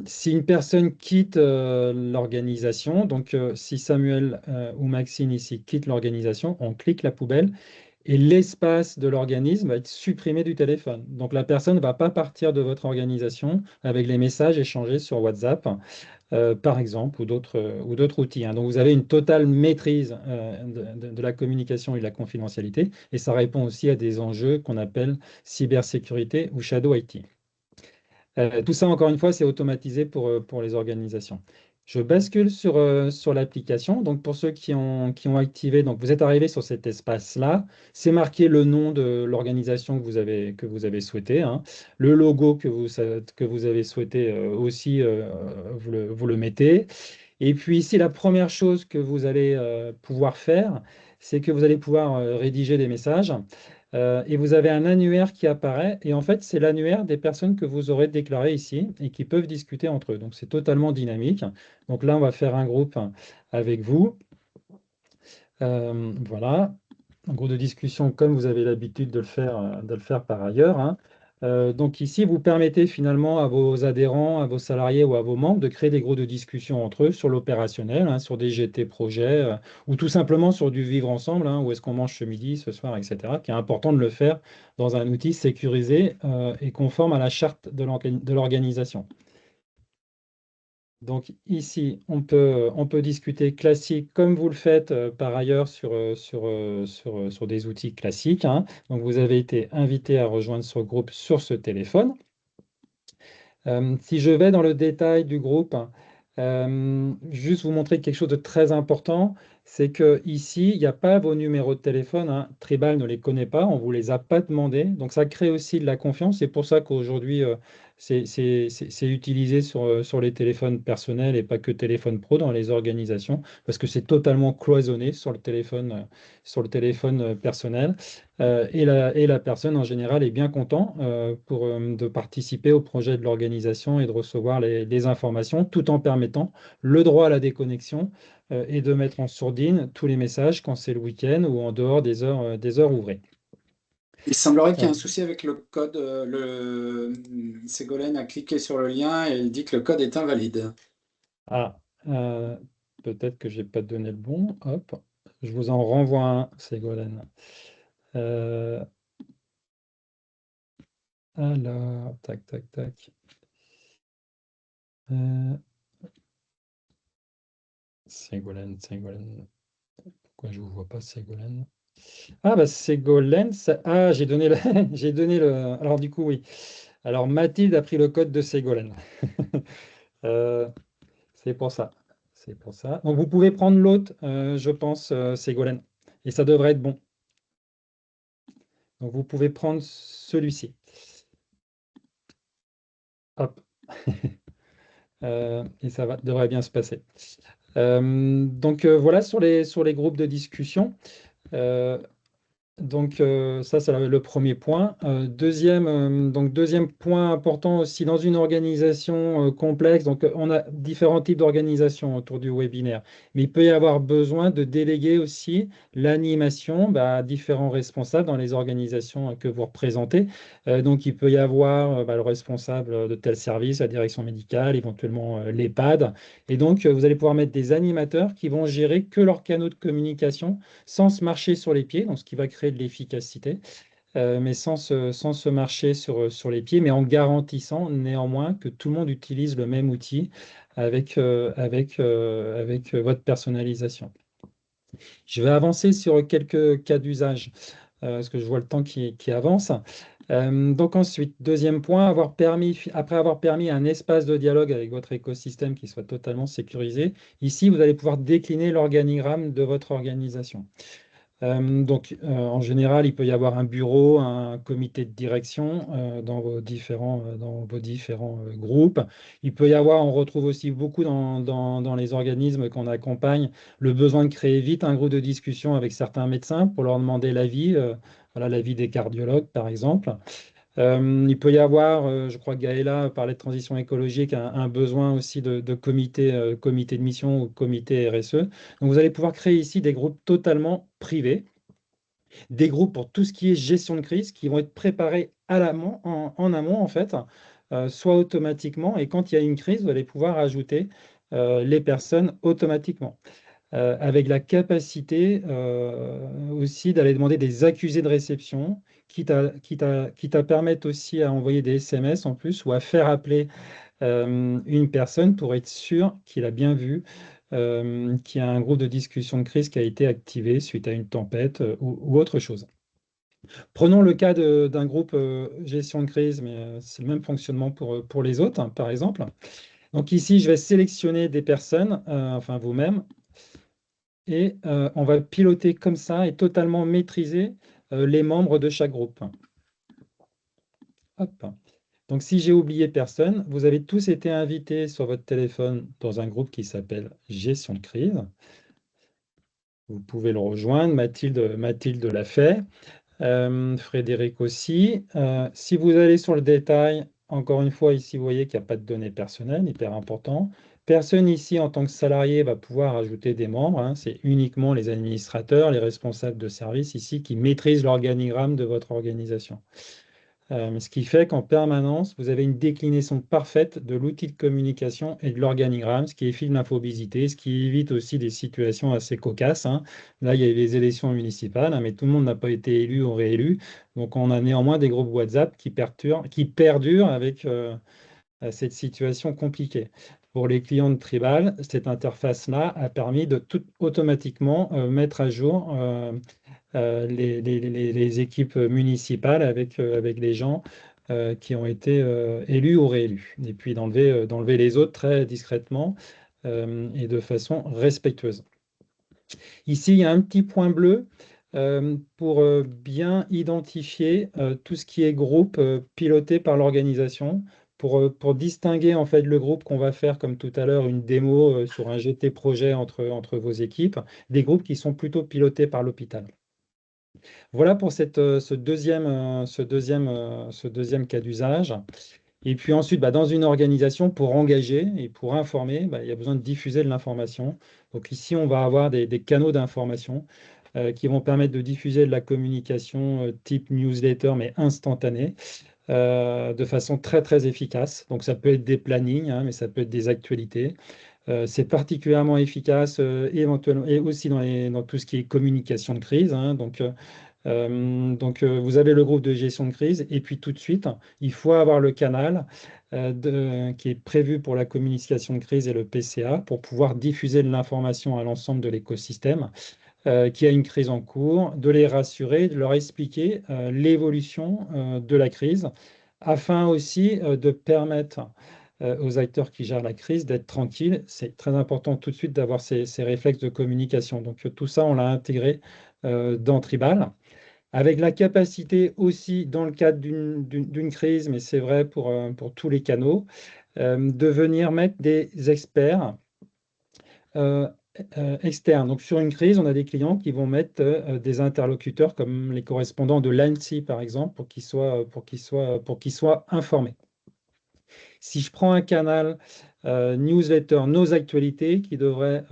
Si une personne quitte l'organisation, donc si Samuel ou Maxine ici quittent l'organisation, on clique la poubelle et l'espace de l'organisme va être supprimé du téléphone. Donc la personne ne va pas partir de votre organisation avec les messages échangés sur WhatsApp, par exemple, ou d'autres outils, hein. Donc vous avez une totale maîtrise de la communication et de la confidentialité, et ça répond aussi à des enjeux qu'on appelle cybersécurité ou shadow IT. Tout ça, encore une fois, c'est automatisé pour les organisations. Je bascule sur l'application. Donc, pour ceux qui ont activé, donc vous êtes arrivé sur cet espace-là. C'est marqué le nom de l'organisation que vous avez souhaité, hein. Le logo que vous avez souhaité aussi, vous le mettez. Et puis ici, la première chose que vous allez pouvoir faire, c'est que vous allez pouvoir rédiger des messages. Et vous avez un annuaire qui apparaît. Et en fait, c'est l'annuaire des personnes que vous aurez déclarées ici et qui peuvent discuter entre eux. Donc, c'est totalement dynamique. Donc là, on va faire un groupe avec vous. Voilà, un groupe de discussion comme vous avez l'habitude de le faire par ailleurs, hein. Donc ici, vous permettez finalement à vos adhérents, à vos salariés ou à vos membres de créer des groupes de discussion entre eux sur l'opérationnel, hein, sur des GT projets ou tout simplement sur du vivre ensemble, hein, où est-ce qu'on mange ce midi, ce soir, etc. Qui est important de le faire dans un outil sécurisé et conforme à la charte de l'organisation. Donc ici, on peut discuter classique comme vous le faites par ailleurs sur des outils classiques, hein. Donc vous avez été invité à rejoindre ce groupe sur ce téléphone. Si je vais dans le détail du groupe, juste vous montrer quelque chose de très important, c'est que ici, il n'y a pas vos numéros de téléphone, hein. Tribal ne les connaît pas, on ne vous les a pas demandés. Donc ça crée aussi de la confiance. C'est pour ça qu'aujourd'hui, c'est utilisé sur les téléphones personnels et pas que téléphone pro dans les organisations, parce que c'est totalement cloisonné sur le téléphone personnel. Et la personne en général est bien content de participer au projet de l'organisation et de recevoir les informations tout en permettant le droit à la déconnexion et de mettre en sourdine tous les messages quand c'est le week-end ou en dehors des heures ouvrées. Il semblerait qu'il y ait un souci avec le code. Ségolène a cliqué sur le lien et il dit que le code est invalide. Ah, peut-être que je n'ai pas donné le bon. Hop, je vous en renvoie un, Ségolène. Alors, tac, tac, tac. Ségolène. Pourquoi je ne vous vois pas, Ségolène? Ah, bah Ségolène, j'ai donné le... j'ai donné le... Alors, du coup, oui. Alors, Mathilde a pris le code de Ségolène. C'est pour ça. C'est pour ça. Donc, vous pouvez prendre l'autre, je pense, Ségolène. Et ça devrait être bon. Donc, vous pouvez prendre celui-ci. Hop. Et ça devrait bien se passer. Donc, voilà sur les groupes de discussion. Donc ça, c'est le premier point. Deuxième point important aussi dans une organisation complexe. Donc on a différents types d'organisations autour du webinaire, mais il peut y avoir besoin de déléguer aussi l'animation à différents responsables dans les organisations que vous représentez. Donc il peut y avoir le responsable de tel service, la direction médicale, éventuellement l'EHPAD. Et donc vous allez pouvoir mettre des animateurs qui vont gérer que leurs canaux de communication sans se marcher sur les pieds, donc ce qui va créer de l'efficacité, mais sans se marcher sur les pieds, mais en garantissant néanmoins que tout le monde utilise le même outil avec votre personnalisation. Je vais avancer sur quelques cas d'usage, parce que je vois le temps qui avance. Donc ensuite, deuxième point, après avoir permis un espace de dialogue avec votre écosystème qui soit totalement sécurisé, ici, vous allez pouvoir décliner l'organigramme de votre organisation. En général, il peut y avoir un bureau, un comité de direction dans vos différents groupes. Il peut y avoir, on retrouve aussi beaucoup dans les organismes qu'on accompagne, le besoin de créer vite un groupe de discussion avec certains médecins pour leur demander l'avis, voilà, l'avis des cardiologues, par exemple. Il peut y avoir, je crois que Gaëla parlait de transition écologique, un besoin aussi de comité de mission ou comité RSE. Donc vous allez pouvoir créer ici des groupes totalement privés, des groupes pour tout ce qui est gestion de crise qui vont être préparés en amont en fait, soit automatiquement. Et quand il y a une crise, vous allez pouvoir ajouter les personnes automatiquement avec la capacité aussi d'aller demander des accusés de réception, quitte à permettre aussi à envoyer des SMS en plus ou à faire appeler une personne pour être sûr qu'il a bien vu qu'il y a un groupe de discussion de crise qui a été activé suite à une tempête ou autre chose. Prenons le cas d'un groupe gestion de crise, mais c'est le même fonctionnement pour les autres, hein, par exemple. Donc ici, je vais sélectionner des personnes, enfin vous-même, et on va piloter comme ça et totalement maîtriser les membres de chaque groupe. Hop. Donc, si j'ai oublié personne, vous avez tous été invités sur votre téléphone dans un groupe qui s'appelle Gestion de crise. Vous pouvez le rejoindre, Mathilde l'a fait, Frédéric aussi. Si vous allez sur le détail, encore une fois, ici, vous voyez qu'il n'y a pas de données personnelles, hyper important. Personne ici, en tant que salarié, va pouvoir ajouter des membres, hein. C'est uniquement les administrateurs, les responsables de service ici qui maîtrisent l'organigramme de votre organisation. Ce qui fait qu'en permanence, vous avez une déclinaison parfaite de l'outil de communication et de l'organigramme, ce qui évite l'infobésité, ce qui évite aussi des situations assez cocasses, hein. Là, il y a eu les élections municipales, hein, mais tout le monde n'a pas été élu ou réélu. Donc, on a néanmoins des groupes WhatsApp qui perdurent avec cette situation compliquée. Pour les clients de Tribal, cette interface-là a permis de tout automatiquement mettre à jour les équipes municipales avec les gens qui ont été élus ou réélus. Et puis d'enlever les autres très discrètement et de façon respectueuse. Ici, il y a un petit point bleu pour bien identifier tout ce qui est groupe piloté par l'organisation. Pour distinguer en fait le groupe qu'on va faire, comme tout à l'heure, une démo sur un GT projet entre vos équipes, des groupes qui sont plutôt pilotés par l'hôpital. Voilà pour ce deuxième cas d'usage. Et puis ensuite, dans une organisation, pour engager et pour informer, il y a besoin de diffuser de l'information. Donc ici, on va avoir des canaux d'information qui vont permettre de diffuser de la communication type newsletter, mais instantanée, de façon très, très efficace. Donc ça peut être des plannings, hein, mais ça peut être des actualités. C'est particulièrement efficace éventuellement, et aussi dans tout ce qui est communication de crise, hein. Vous avez le groupe de gestion de crise et puis tout de suite, il faut avoir le canal qui est prévu pour la communication de crise et le PCA pour pouvoir diffuser de l'information à l'ensemble de l'écosystème qui a une crise en cours, de les rassurer, de leur expliquer l'évolution de la crise afin aussi de permettre aux acteurs qui gèrent la crise d'être tranquilles. C'est très important tout de suite d'avoir ces réflexes de communication. Donc tout ça, on l'a intégré dans Tribal, avec la capacité aussi, dans le cadre d'une crise, mais c'est vrai pour tous les canaux, de venir mettre des experts externes. Donc sur une crise, on a des clients qui vont mettre des interlocuteurs comme les correspondants de l'ANSSI, par exemple, pour qu'ils soient informés. Si je prends un canal newsletter, nos actualités, qui devrait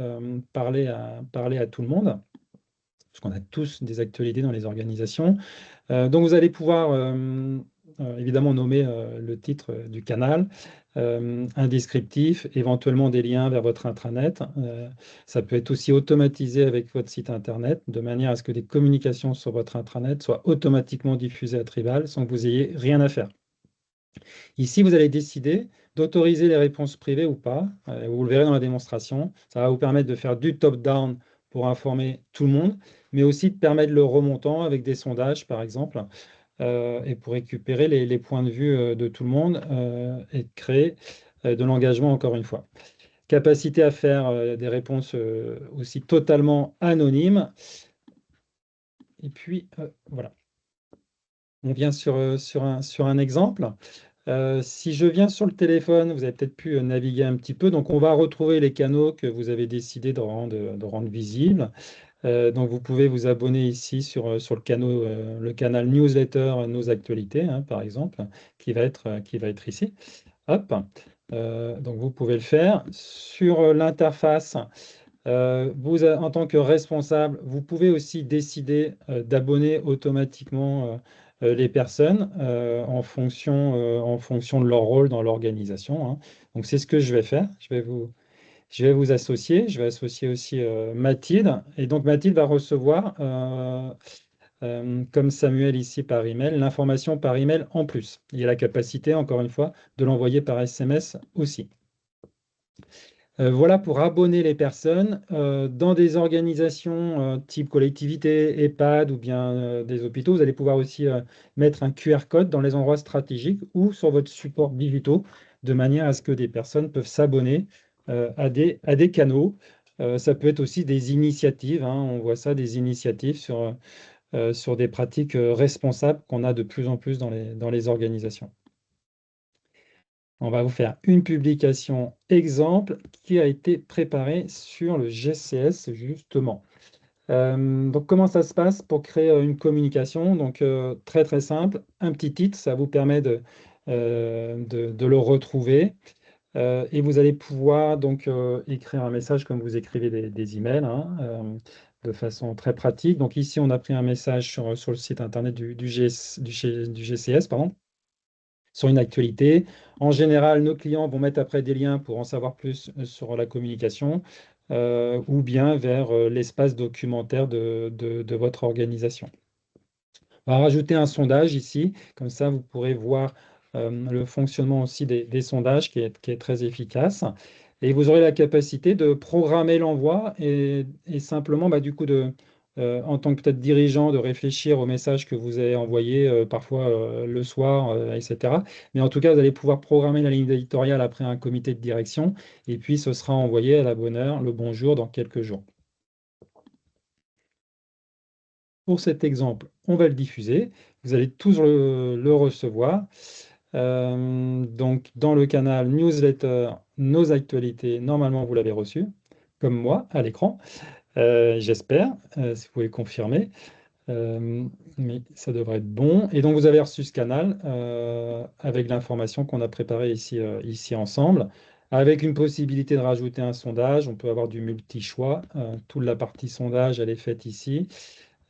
parler à tout le monde, parce qu'on a tous des actualités dans les organisations. Donc vous allez pouvoir évidemment nommer le titre du canal, un descriptif, éventuellement des liens vers votre intranet. Ça peut être aussi automatisé avec votre site internet, de manière à ce que des communications sur votre intranet soient automatiquement diffusées à Tribal sans que vous ayez rien à faire. Ici, vous allez décider d'autoriser les réponses privées ou pas. Vous le verrez dans la démonstration. Ça va vous permettre de faire du top-down pour informer tout le monde, mais aussi de permettre le remontant avec des sondages, par exemple, et pour récupérer les points de vue de tout le monde et de créer de l'engagement, encore une fois. Capacité à faire des réponses aussi totalement anonymes. Et puis, voilà. On vient sur un exemple. Si je viens sur le téléphone, vous avez peut-être pu naviguer un petit peu. Donc, on va retrouver les canaux que vous avez décidé de rendre visibles. Donc, vous pouvez vous abonner ici sur le canal newsletter Nos Actualités, hein, par exemple, qui va être ici. Hop. Donc, vous pouvez le faire. Sur l'interface, en tant que responsable, vous pouvez aussi décider d'abonner automatiquement les personnes en fonction de leur rôle dans l'organisation, hein. Donc, c'est ce que je vais faire. Je vais vous associer. Je vais associer aussi Mathilde. Et donc, Mathilde va recevoir, comme Samuel ici par email, l'information par email en plus. Il y a la capacité, encore une fois, de l'envoyer par SMS aussi. Voilà pour abonner les personnes dans des organisations type collectivité, EHPAD ou bien des hôpitaux. Vous allez pouvoir aussi mettre un QR code dans les endroits stratégiques ou sur votre support digitaux de manière à ce que des personnes peuvent s'abonner à des canaux. Ça peut être aussi des initiatives, hein, on voit ça, des initiatives sur des pratiques responsables qu'on a de plus en plus dans les organisations. On va vous faire une publication exemple qui a été préparée sur le GCS justement. Donc comment ça se passe pour créer une communication? Donc très très simple, un petit titre, ça vous permet de le retrouver. Et vous allez pouvoir donc écrire un message comme vous écrivez des emails, hein, de façon très pratique. Donc ici, on a pris un message sur le site internet du GCS, pardon, sur une actualité. En général, nos clients vont mettre après des liens pour en savoir plus sur la communication ou bien vers l'espace documentaire de votre organisation. On va rajouter un sondage ici, comme ça vous pourrez voir le fonctionnement aussi des sondages qui est très efficace. Et vous aurez la capacité de programmer l'envoi et simplement du coup en tant que peut-être dirigeant de réfléchir au message que vous avez envoyé parfois le soir, etc. Mais en tout cas, vous allez pouvoir programmer la ligne éditoriale après un comité de direction et puis ce sera envoyé à la bonne heure, le bon jour, dans quelques jours. Pour cet exemple, on va le diffuser. Vous allez tous le recevoir. Donc, dans le canal newsletter, nos actualités, normalement, vous l'avez reçu, comme moi, à l'écran. J'espère, si vous pouvez confirmer. Mais ça devrait être bon. Et donc, vous avez reçu ce canal avec l'information qu'on a préparée ici ensemble, avec une possibilité de rajouter un sondage. On peut avoir du multi-choix. Toute la partie sondage, elle est faite ici.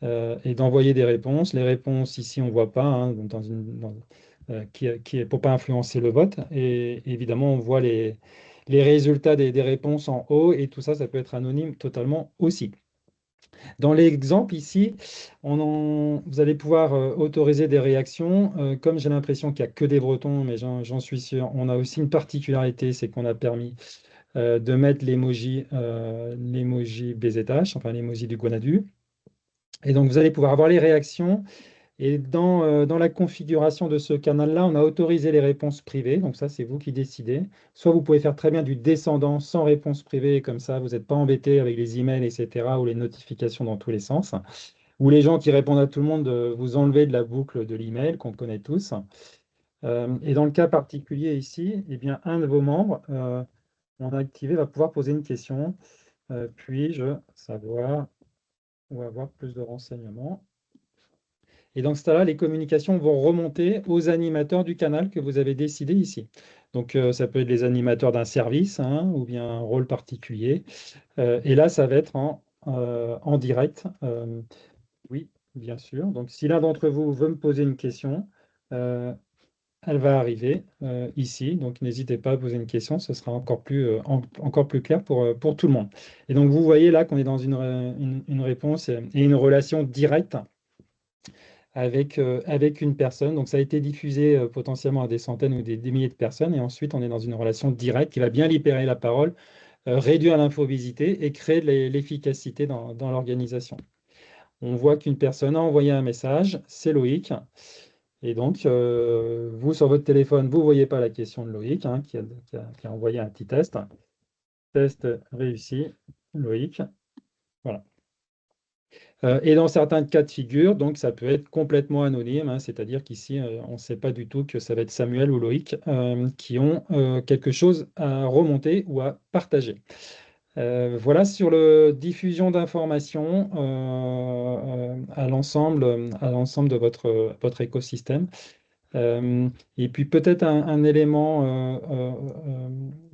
Et d'envoyer des réponses. Les réponses, ici, on ne voit pas, hein, qui est pour pas influencer le vote. Et évidemment, on voit les résultats des réponses en haut. Et tout ça, ça peut être anonyme totalement aussi. Dans l'exemple ici, vous allez pouvoir autoriser des réactions. Comme j'ai l'impression qu'il n'y a que des Bretons, mais j'en suis sûr, on a aussi une particularité, c'est qu'on a permis de mettre l'emoji BZH, enfin l'emoji du Guanadu. Et donc, vous allez pouvoir avoir les réactions. Et dans la configuration de ce canal-là, on a autorisé les réponses privées. Donc ça, c'est vous qui décidez. Soit vous pouvez faire très bien du descendant sans réponse privée, comme ça, vous n'êtes pas embêté avec les emails, etc., ou les notifications dans tous les sens. Ou les gens qui répondent à tout le monde, vous enlevez de la boucle de l'email qu'on connaît tous. Et dans le cas particulier ici, eh bien, un de vos membres, on a activé, va pouvoir poser une question. Puis-je savoir ou avoir plus de renseignements? Et dans ce cas-là, les communications vont remonter aux animateurs du canal que vous avez décidé ici. Donc, ça peut être les animateurs d'un service, hein, ou bien un rôle particulier. Et là, ça va être en direct. Oui, bien sûr. Donc, si l'un d'entre vous veut me poser une question, elle va arriver ici. Donc, n'hésitez pas à poser une question. Ce sera encore plus clair pour tout le monde. Et donc, vous voyez là qu'on est dans une réponse et une relation directe avec une personne. Donc, ça a été diffusé potentiellement à des centaines ou des milliers de personnes. Et ensuite, on est dans une relation directe qui va bien libérer la parole, réduire l'infobésité et créer de l'efficacité dans l'organisation. On voit qu'une personne a envoyé un message, c'est Loïc. Et donc, vous, sur votre téléphone, vous ne voyez pas la question de Loïc, hein, qui a envoyé un petit test. Test réussi, Loïc. Voilà. Et dans certains cas de figure, donc ça peut être complètement anonyme, hein, c'est-à-dire qu'ici, on ne sait pas du tout que ça va être Samuel ou Loïc qui ont quelque chose à remonter ou à partager. Voilà sur la diffusion d'informations à l'ensemble de votre écosystème. Et puis peut-être un élément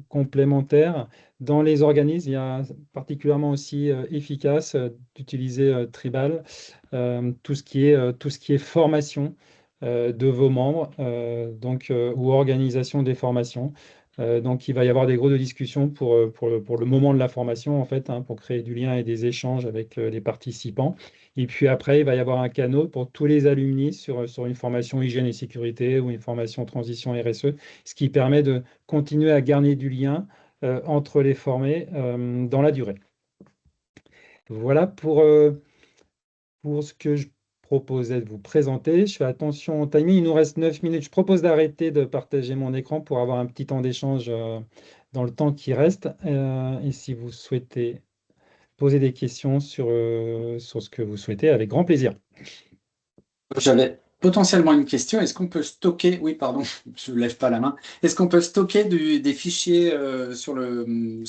complémentaire. Dans les organismes, il y a particulièrement aussi efficace d'utiliser Tribal, tout ce qui est formation de vos membres, ou organisation des formations. Donc il va y avoir des groupes de discussion pour le moment de la formation, en fait, hein, pour créer du lien et des échanges avec les participants. Et puis après, il va y avoir un canal pour tous les alumni sur une formation hygiène et sécurité ou une formation transition RSE, ce qui permet de continuer à garder du lien entre les formés dans la durée. Voilà pour ce que je proposais de vous présenter. Je fais attention au timing, il nous reste 9 minutes. Je propose d'arrêter de partager mon écran pour avoir un petit temps d'échange dans le temps qui reste. Et si vous souhaitez poser des questions sur ce que vous souhaitez, avec grand plaisir. J'avais potentiellement une question. Est-ce qu'on peut stocker, oui, pardon, je ne lève pas la main. Est-ce qu'on peut stocker des fichiers sur l'outil,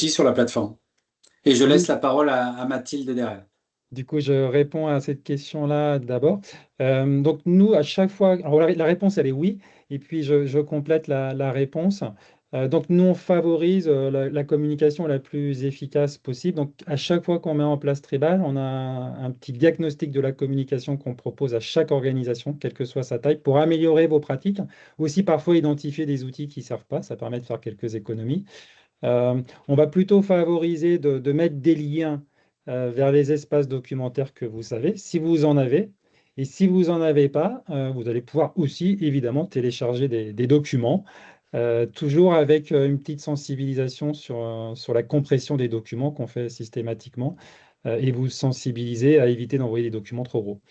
sur la plateforme? Et je laisse Oui. la parole à Mathilde derrière. Du coup, je réponds à cette question-là d'abord. Donc, nous, à chaque fois, alors la réponse, elle est oui, et puis je complète la réponse. Donc, nous, on favorise la communication la plus efficace possible. Donc, à chaque fois qu'on met en place Tribal, on a un petit diagnostic de la communication qu'on propose à chaque organisation, quelle que soit sa taille, pour améliorer vos pratiques. Aussi, parfois, identifier des outils qui ne servent pas, ça permet de faire quelques économies. On va plutôt favoriser de mettre des liens vers les espaces documentaires que vous savez, si vous en avez. Et si vous n'en avez pas, vous allez pouvoir aussi, évidemment, télécharger des documents, toujours avec une petite sensibilisation sur la compression des documents qu'on fait systématiquement, et vous sensibiliser à éviter d'envoyer des documents trop gros.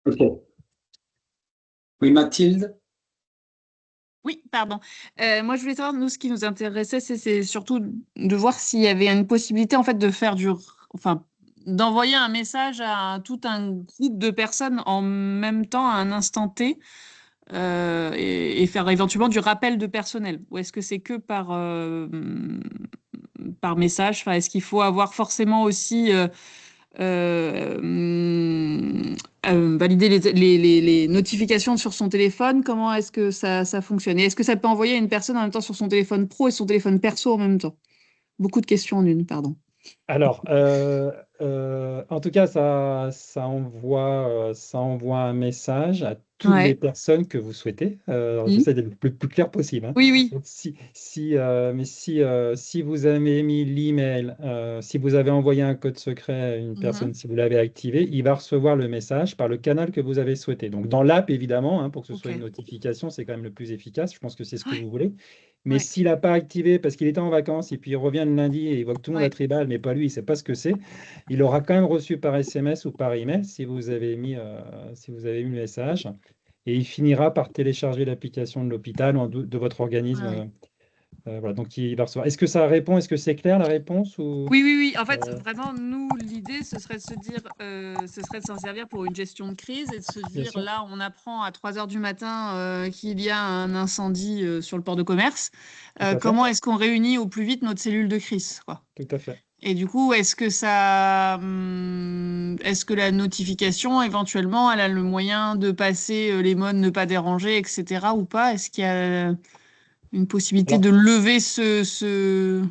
Ok. Oui, Mathilde? Oui, pardon. Moi, je voulais savoir, nous, ce qui nous intéressait, c'est surtout de voir s'il y avait une possibilité, en fait, enfin, d'envoyer un message à tout un groupe de personnes en même temps, à un instant T, et faire éventuellement du rappel de personnel. Ou est-ce que c'est que par message? Enfin, est-ce qu'il faut avoir forcément aussi valider les notifications sur son téléphone? Comment est-ce que ça fonctionne? Et est-ce que ça peut envoyer à une personne en même temps sur son téléphone pro et son téléphone perso en même temps? Beaucoup de questions en une, pardon. Alors, en tout cas, ça envoie un message à toutes les Ouais. personnes que vous souhaitez. Alors, Mhm. j'essaie d'être le plus clair possible, hein. Oui, oui. Donc, si vous avez mis l'email, si vous avez envoyé un code secret à une Mhm. personne, si vous l'avez activé, il va recevoir le message par le canal que vous avez souhaité. Donc, dans l'app, évidemment, hein, pour que ce soit une Ok. notification, c'est quand même le plus efficace. Je pense que c'est ce que Ouais. vous voulez. Mais Ouais. s'il n'a pas activé parce qu'il était en vacances et puis il revient le lundi et il voit que tout le monde a Ouais. Tribal, mais pas lui, il ne sait pas ce que c'est, il aura quand même reçu par SMS ou par email si vous avez mis le message. Et il finira par télécharger l'application de l'hôpital ou de votre Ouais, organisme. ouais. Voilà, donc il va recevoir. Est-ce que ça répond? Est-ce que c'est clair la réponse ou... Oui, oui, oui. En fait, euh, vraiment, nous, l'idée, ce serait de se dire, ce serait de s'en servir pour une gestion de crise et de se Bien dire, sûr, là, on apprend à 3 heures du matin qu'il y a un incendie sur le port de commerce. tout à fait, Comment est-ce qu'on réunit au plus vite notre cellule de crise, quoi? tout à fait. Et du coup, est-ce que la notification, éventuellement, elle a le moyen de passer les modes ne pas déranger, etc. ou pas? Est-ce qu'il y a une possibilité Alors, de lever ce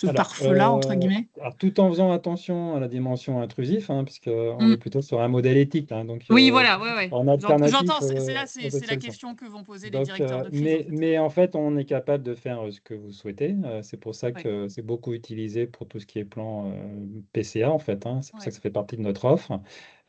Alors, pare-feu-là, entre guillemets? alors, tout en faisant attention à la dimension intrusive, hein, puisqu'on est Mm. plutôt sur un modèle éthique, hein, donc Oui, voilà, ouais, ouais. en alternative, J'entends, c'est là, c'est cette la solution. question que vont poser les Donc, directeurs de crise, en fait. mais en fait, on est capable de faire ce que vous souhaitez. C'est pour ça Ouais, que c'est beaucoup utilisé pour tout ce qui est plan PCA, en fait, hein. C'est pour ça ouais, que ça fait partie de notre offre.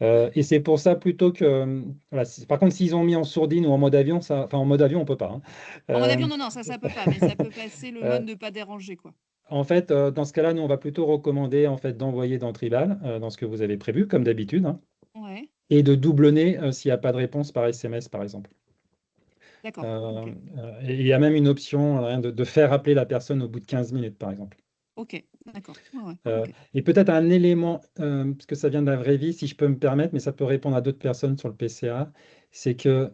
Et c'est pour ça plutôt que, voilà, par contre, s'ils ont mis en sourdine ou en mode avion, enfin en mode avion, on peut pas, hein. en mode Euh, avion, non, non, ça peut pas, mais ça peut passer le euh, mode ne pas déranger, quoi. En fait, dans ce cas-là, nous, on va plutôt recommander en fait, d'envoyer dans Tribal, dans ce que vous avez prévu, comme d'habitude, hein, Ouais, et de doublonner s'il n'y a pas de réponse par SMS, par exemple. d'accord, ok. Et il y a même une option de faire appeler la personne au bout de 15 minutes, par exemple. Ok, d'accord. Ouais, ouais, Euh, ok. et peut-être un élément, parce que ça vient de la vraie vie, si je peux me permettre, mais ça peut répondre à d'autres personnes sur le PCA, c'est que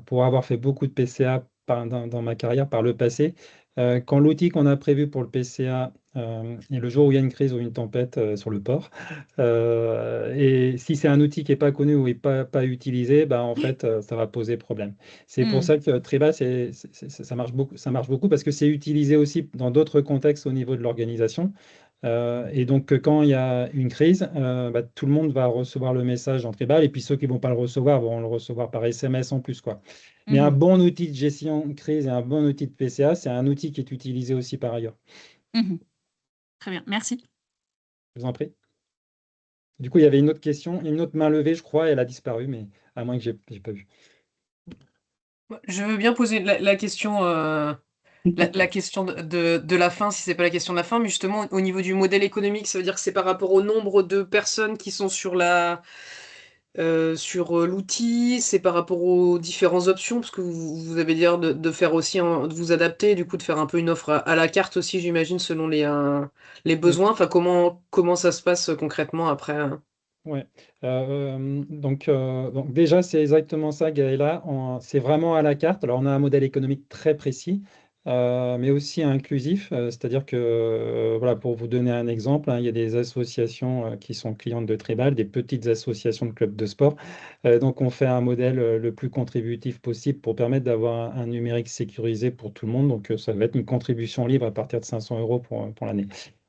pour avoir fait beaucoup de PCA dans ma carrière par le passé, quand l'outil qu'on a prévu pour le PCA et le jour où il y a une crise ou une tempête sur le port, et si c'est un outil qui n'est pas connu ou pas utilisé, bah, en fait, ça va poser problème. C'est pour Hmm. ça que Treba, ça marche beaucoup parce que c'est utilisé aussi dans d'autres contextes au niveau de l'organisation. Et donc, quand il y a une crise, bah, tout le monde va recevoir le message dans Tribal, et puis ceux qui ne vont pas le recevoir vont le recevoir par SMS en plus, quoi. Mais un Mhm. bon outil de gestion de crise et un bon outil de PCA, c'est un outil qui est utilisé aussi par ailleurs. Mhm. Très bien, merci. Je vous en prie. Du coup, il y avait une autre question, une autre main levée, je crois, et elle a disparu, mais à moins que j'ai pas vu. Je veux bien poser la question, la question de la fin, si c'est pas la question de la fin, mais justement au niveau du modèle économique, ça veut dire que c'est par rapport au nombre de personnes qui sont sur l'outil, c'est par rapport aux différentes options, parce que vous avez dit de faire aussi, de vous adapter, du coup de faire un peu une offre à la carte aussi, j'imagine, selon les Oui. besoins. Enfin, comment ça se passe concrètement après? Ouais. Donc déjà, c'est exactement ça, Gaëla. C'est vraiment à la carte. Alors, on a un modèle économique très précis, mais aussi inclusif. C'est-à-dire que, voilà, pour vous donner un exemple, hein, il y a des associations qui sont clientes de Tribal, des petites associations de clubs de sport. Donc, on fait un modèle le plus contributif possible pour permettre d'avoir un numérique sécurisé pour tout le monde. Donc, ça va être une contribution libre à partir de 500 euros pour l'année.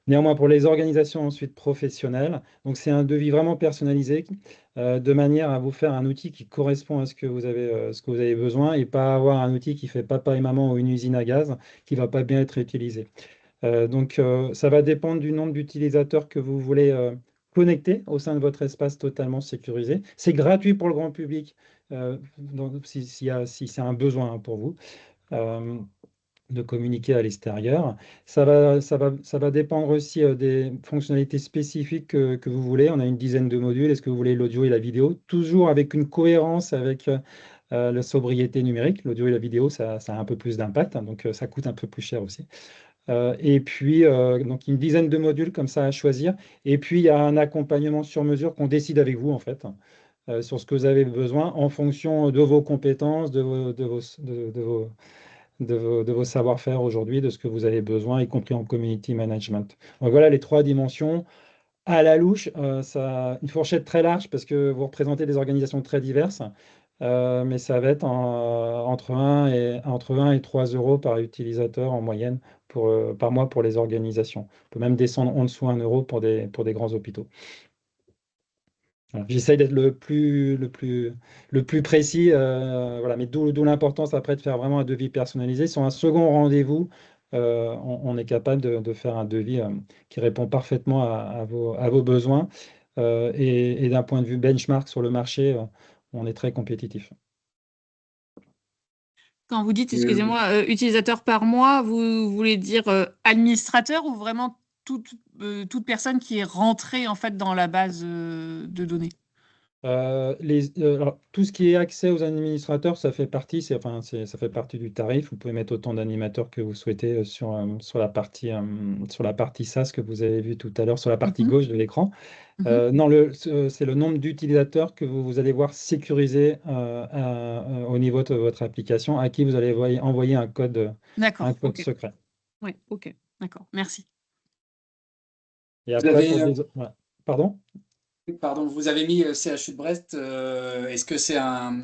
Néanmoins, pour les organisations ensuite professionnelles, donc c'est un devis vraiment personnalisé de manière à vous faire un outil qui correspond à ce que vous avez besoin et pas avoir un outil qui fait papa et maman ou une usine à gaz qui va pas bien être utilisé. Ça va dépendre du nombre d'utilisateurs que vous voulez connecter au sein de votre espace totalement sécurisé. C'est gratuit pour le grand public si c'est un besoin hein, pour vous. Euh, de communiquer à l'extérieur. Ça va dépendre aussi des fonctionnalités spécifiques que vous voulez. On a une dizaine de modules. Est-ce que vous voulez l'audio et la vidéo? Toujours avec une cohérence avec la sobriété numérique. L'audio et la vidéo, ça a un peu plus d'impact, hein, donc ça coûte un peu plus cher aussi. Et puis, donc une dizaine de modules comme ça à choisir. Et puis, il y a un accompagnement sur mesure qu'on décide avec vous, en fait, sur ce que vous avez besoin en fonction de vos compétences, de vos savoir-faire aujourd'hui, de ce que vous avez besoin, y compris en community management. Donc voilà les trois dimensions. À la louche, une fourchette très large parce que vous représentez des organisations très diverses, mais ça va être entre 1 et 3 euros par utilisateur en moyenne par mois pour les organisations. On peut même descendre en dessous 1 euro pour des grands hôpitaux. Voilà. J'essaye d'être le plus précis, voilà, mais d'où l'importance après de faire vraiment un devis personnalisé. Sur un second rendez-vous, on est capable de faire un devis qui répond parfaitement à vos besoins. Et d'un point de vue benchmark sur le marché, on est très compétitif. Quand vous dites, Euh, excusez-moi, utilisateur par mois, vous voulez dire administrateur ou vraiment toute personne qui est rentrée en fait dans la base de données? Alors, tout ce qui est accès aux administrateurs, ça fait partie du tarif. Vous pouvez mettre autant d'animateurs que vous souhaitez sur la partie SaaS que vous avez vu tout à l'heure, sur la partie Mhm, gauche de l'écran. mhm. Non, c'est le nombre d'utilisateurs que vous allez voir sécurisé au niveau de votre application, à qui vous allez envoyer un code D'accord, ok. secret. Oui, ok, d'accord, merci. Et Vous après, avez, ouais. Pardon? pardon, vous avez mis CHU de Brest. Est-ce que c'est un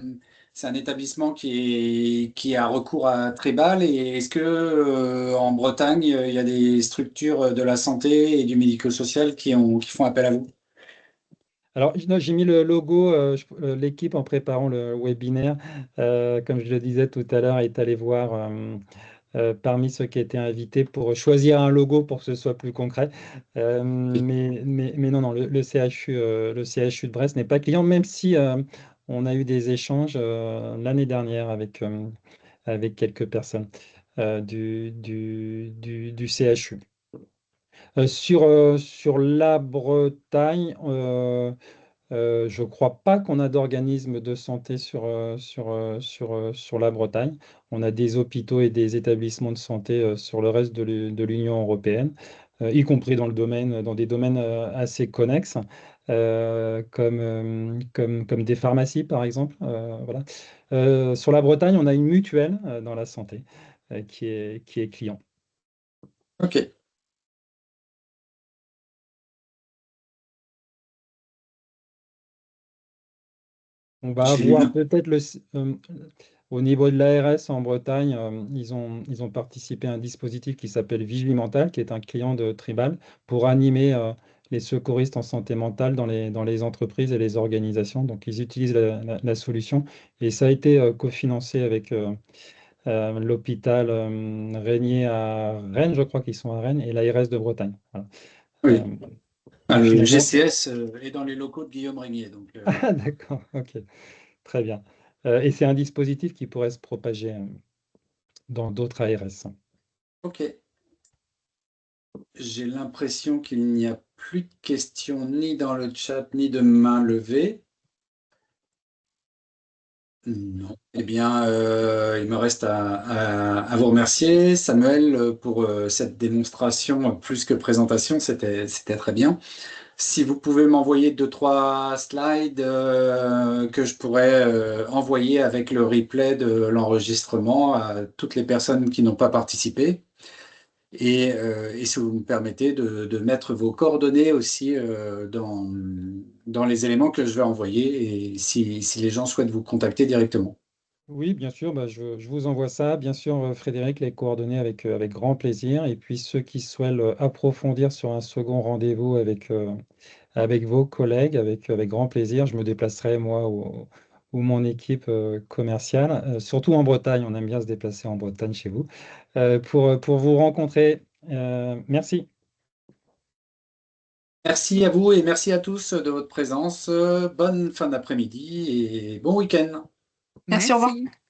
établissement qui a recours à Trébal et est-ce que en Bretagne, il y a des structures de la santé et du médico-social qui font appel à vous? Alors, non, j'ai mis le logo, l'équipe en préparant le webinaire, comme je le disais tout à l'heure, est allé voir parmi ceux qui étaient invités pour choisir un logo pour que ce soit plus concret. Mais non, non, le CHU de Brest n'est pas client, même si on a eu des échanges l'année dernière avec quelques personnes du CHU. Sur la Bretagne, je ne crois pas qu'on a d'organisme de santé sur la Bretagne. On a des hôpitaux et des établissements de santé sur le reste de l'Union européenne. y compris dans des domaines assez connexes, comme des pharmacies, par exemple. Voilà. Sur la Bretagne, on a une mutuelle dans la santé qui est client. Ok. On va J'ai avoir lu. peut-être au niveau de l'ARS en Bretagne, ils ont participé à un dispositif qui s'appelle Vigimental, qui est un client de Tribal, pour animer les secouristes en santé mentale dans les entreprises et les organisations. Donc, ils utilisent la solution et ça a été cofinancé avec l'hôpital Régnier à Rennes, je crois qu'ils sont à Rennes, et l'ARS de Bretagne. Voilà. Oui. Donc, Le finalement, GCS est dans les locaux de Guillaume Régnier. Donc, ah, d'accord, ok, très bien. Et c'est un dispositif qui pourrait se propager dans d'autres ARS. ok. J'ai l'impression qu'il n'y a plus de questions ni dans le chat ni de main levée. Non. Eh bien, il me reste à vous remercier, Samuel, pour cette démonstration plus que présentation. C'était très bien. Si vous pouvez m'envoyer 2, 3 slides que je pourrais envoyer avec le replay de l'enregistrement à toutes les personnes qui n'ont pas participé. Et si vous me permettez de mettre vos coordonnées aussi dans les éléments que je vais envoyer et si les gens souhaitent vous contacter directement. Oui, bien sûr, bah, je vous envoie ça. Bien sûr, Frédéric, les coordonnées avec grand plaisir. Et puis ceux qui souhaitent approfondir sur un second rendez-vous avec vos collègues, avec grand plaisir, je me déplacerai, moi, ou mon équipe commerciale, surtout en Bretagne. On aime bien se déplacer en Bretagne chez vous, pour vous rencontrer. Merci. Merci à vous et merci à tous de votre présence. Bonne fin d'après-midi et bon week-end. Merci, au revoir. Merci.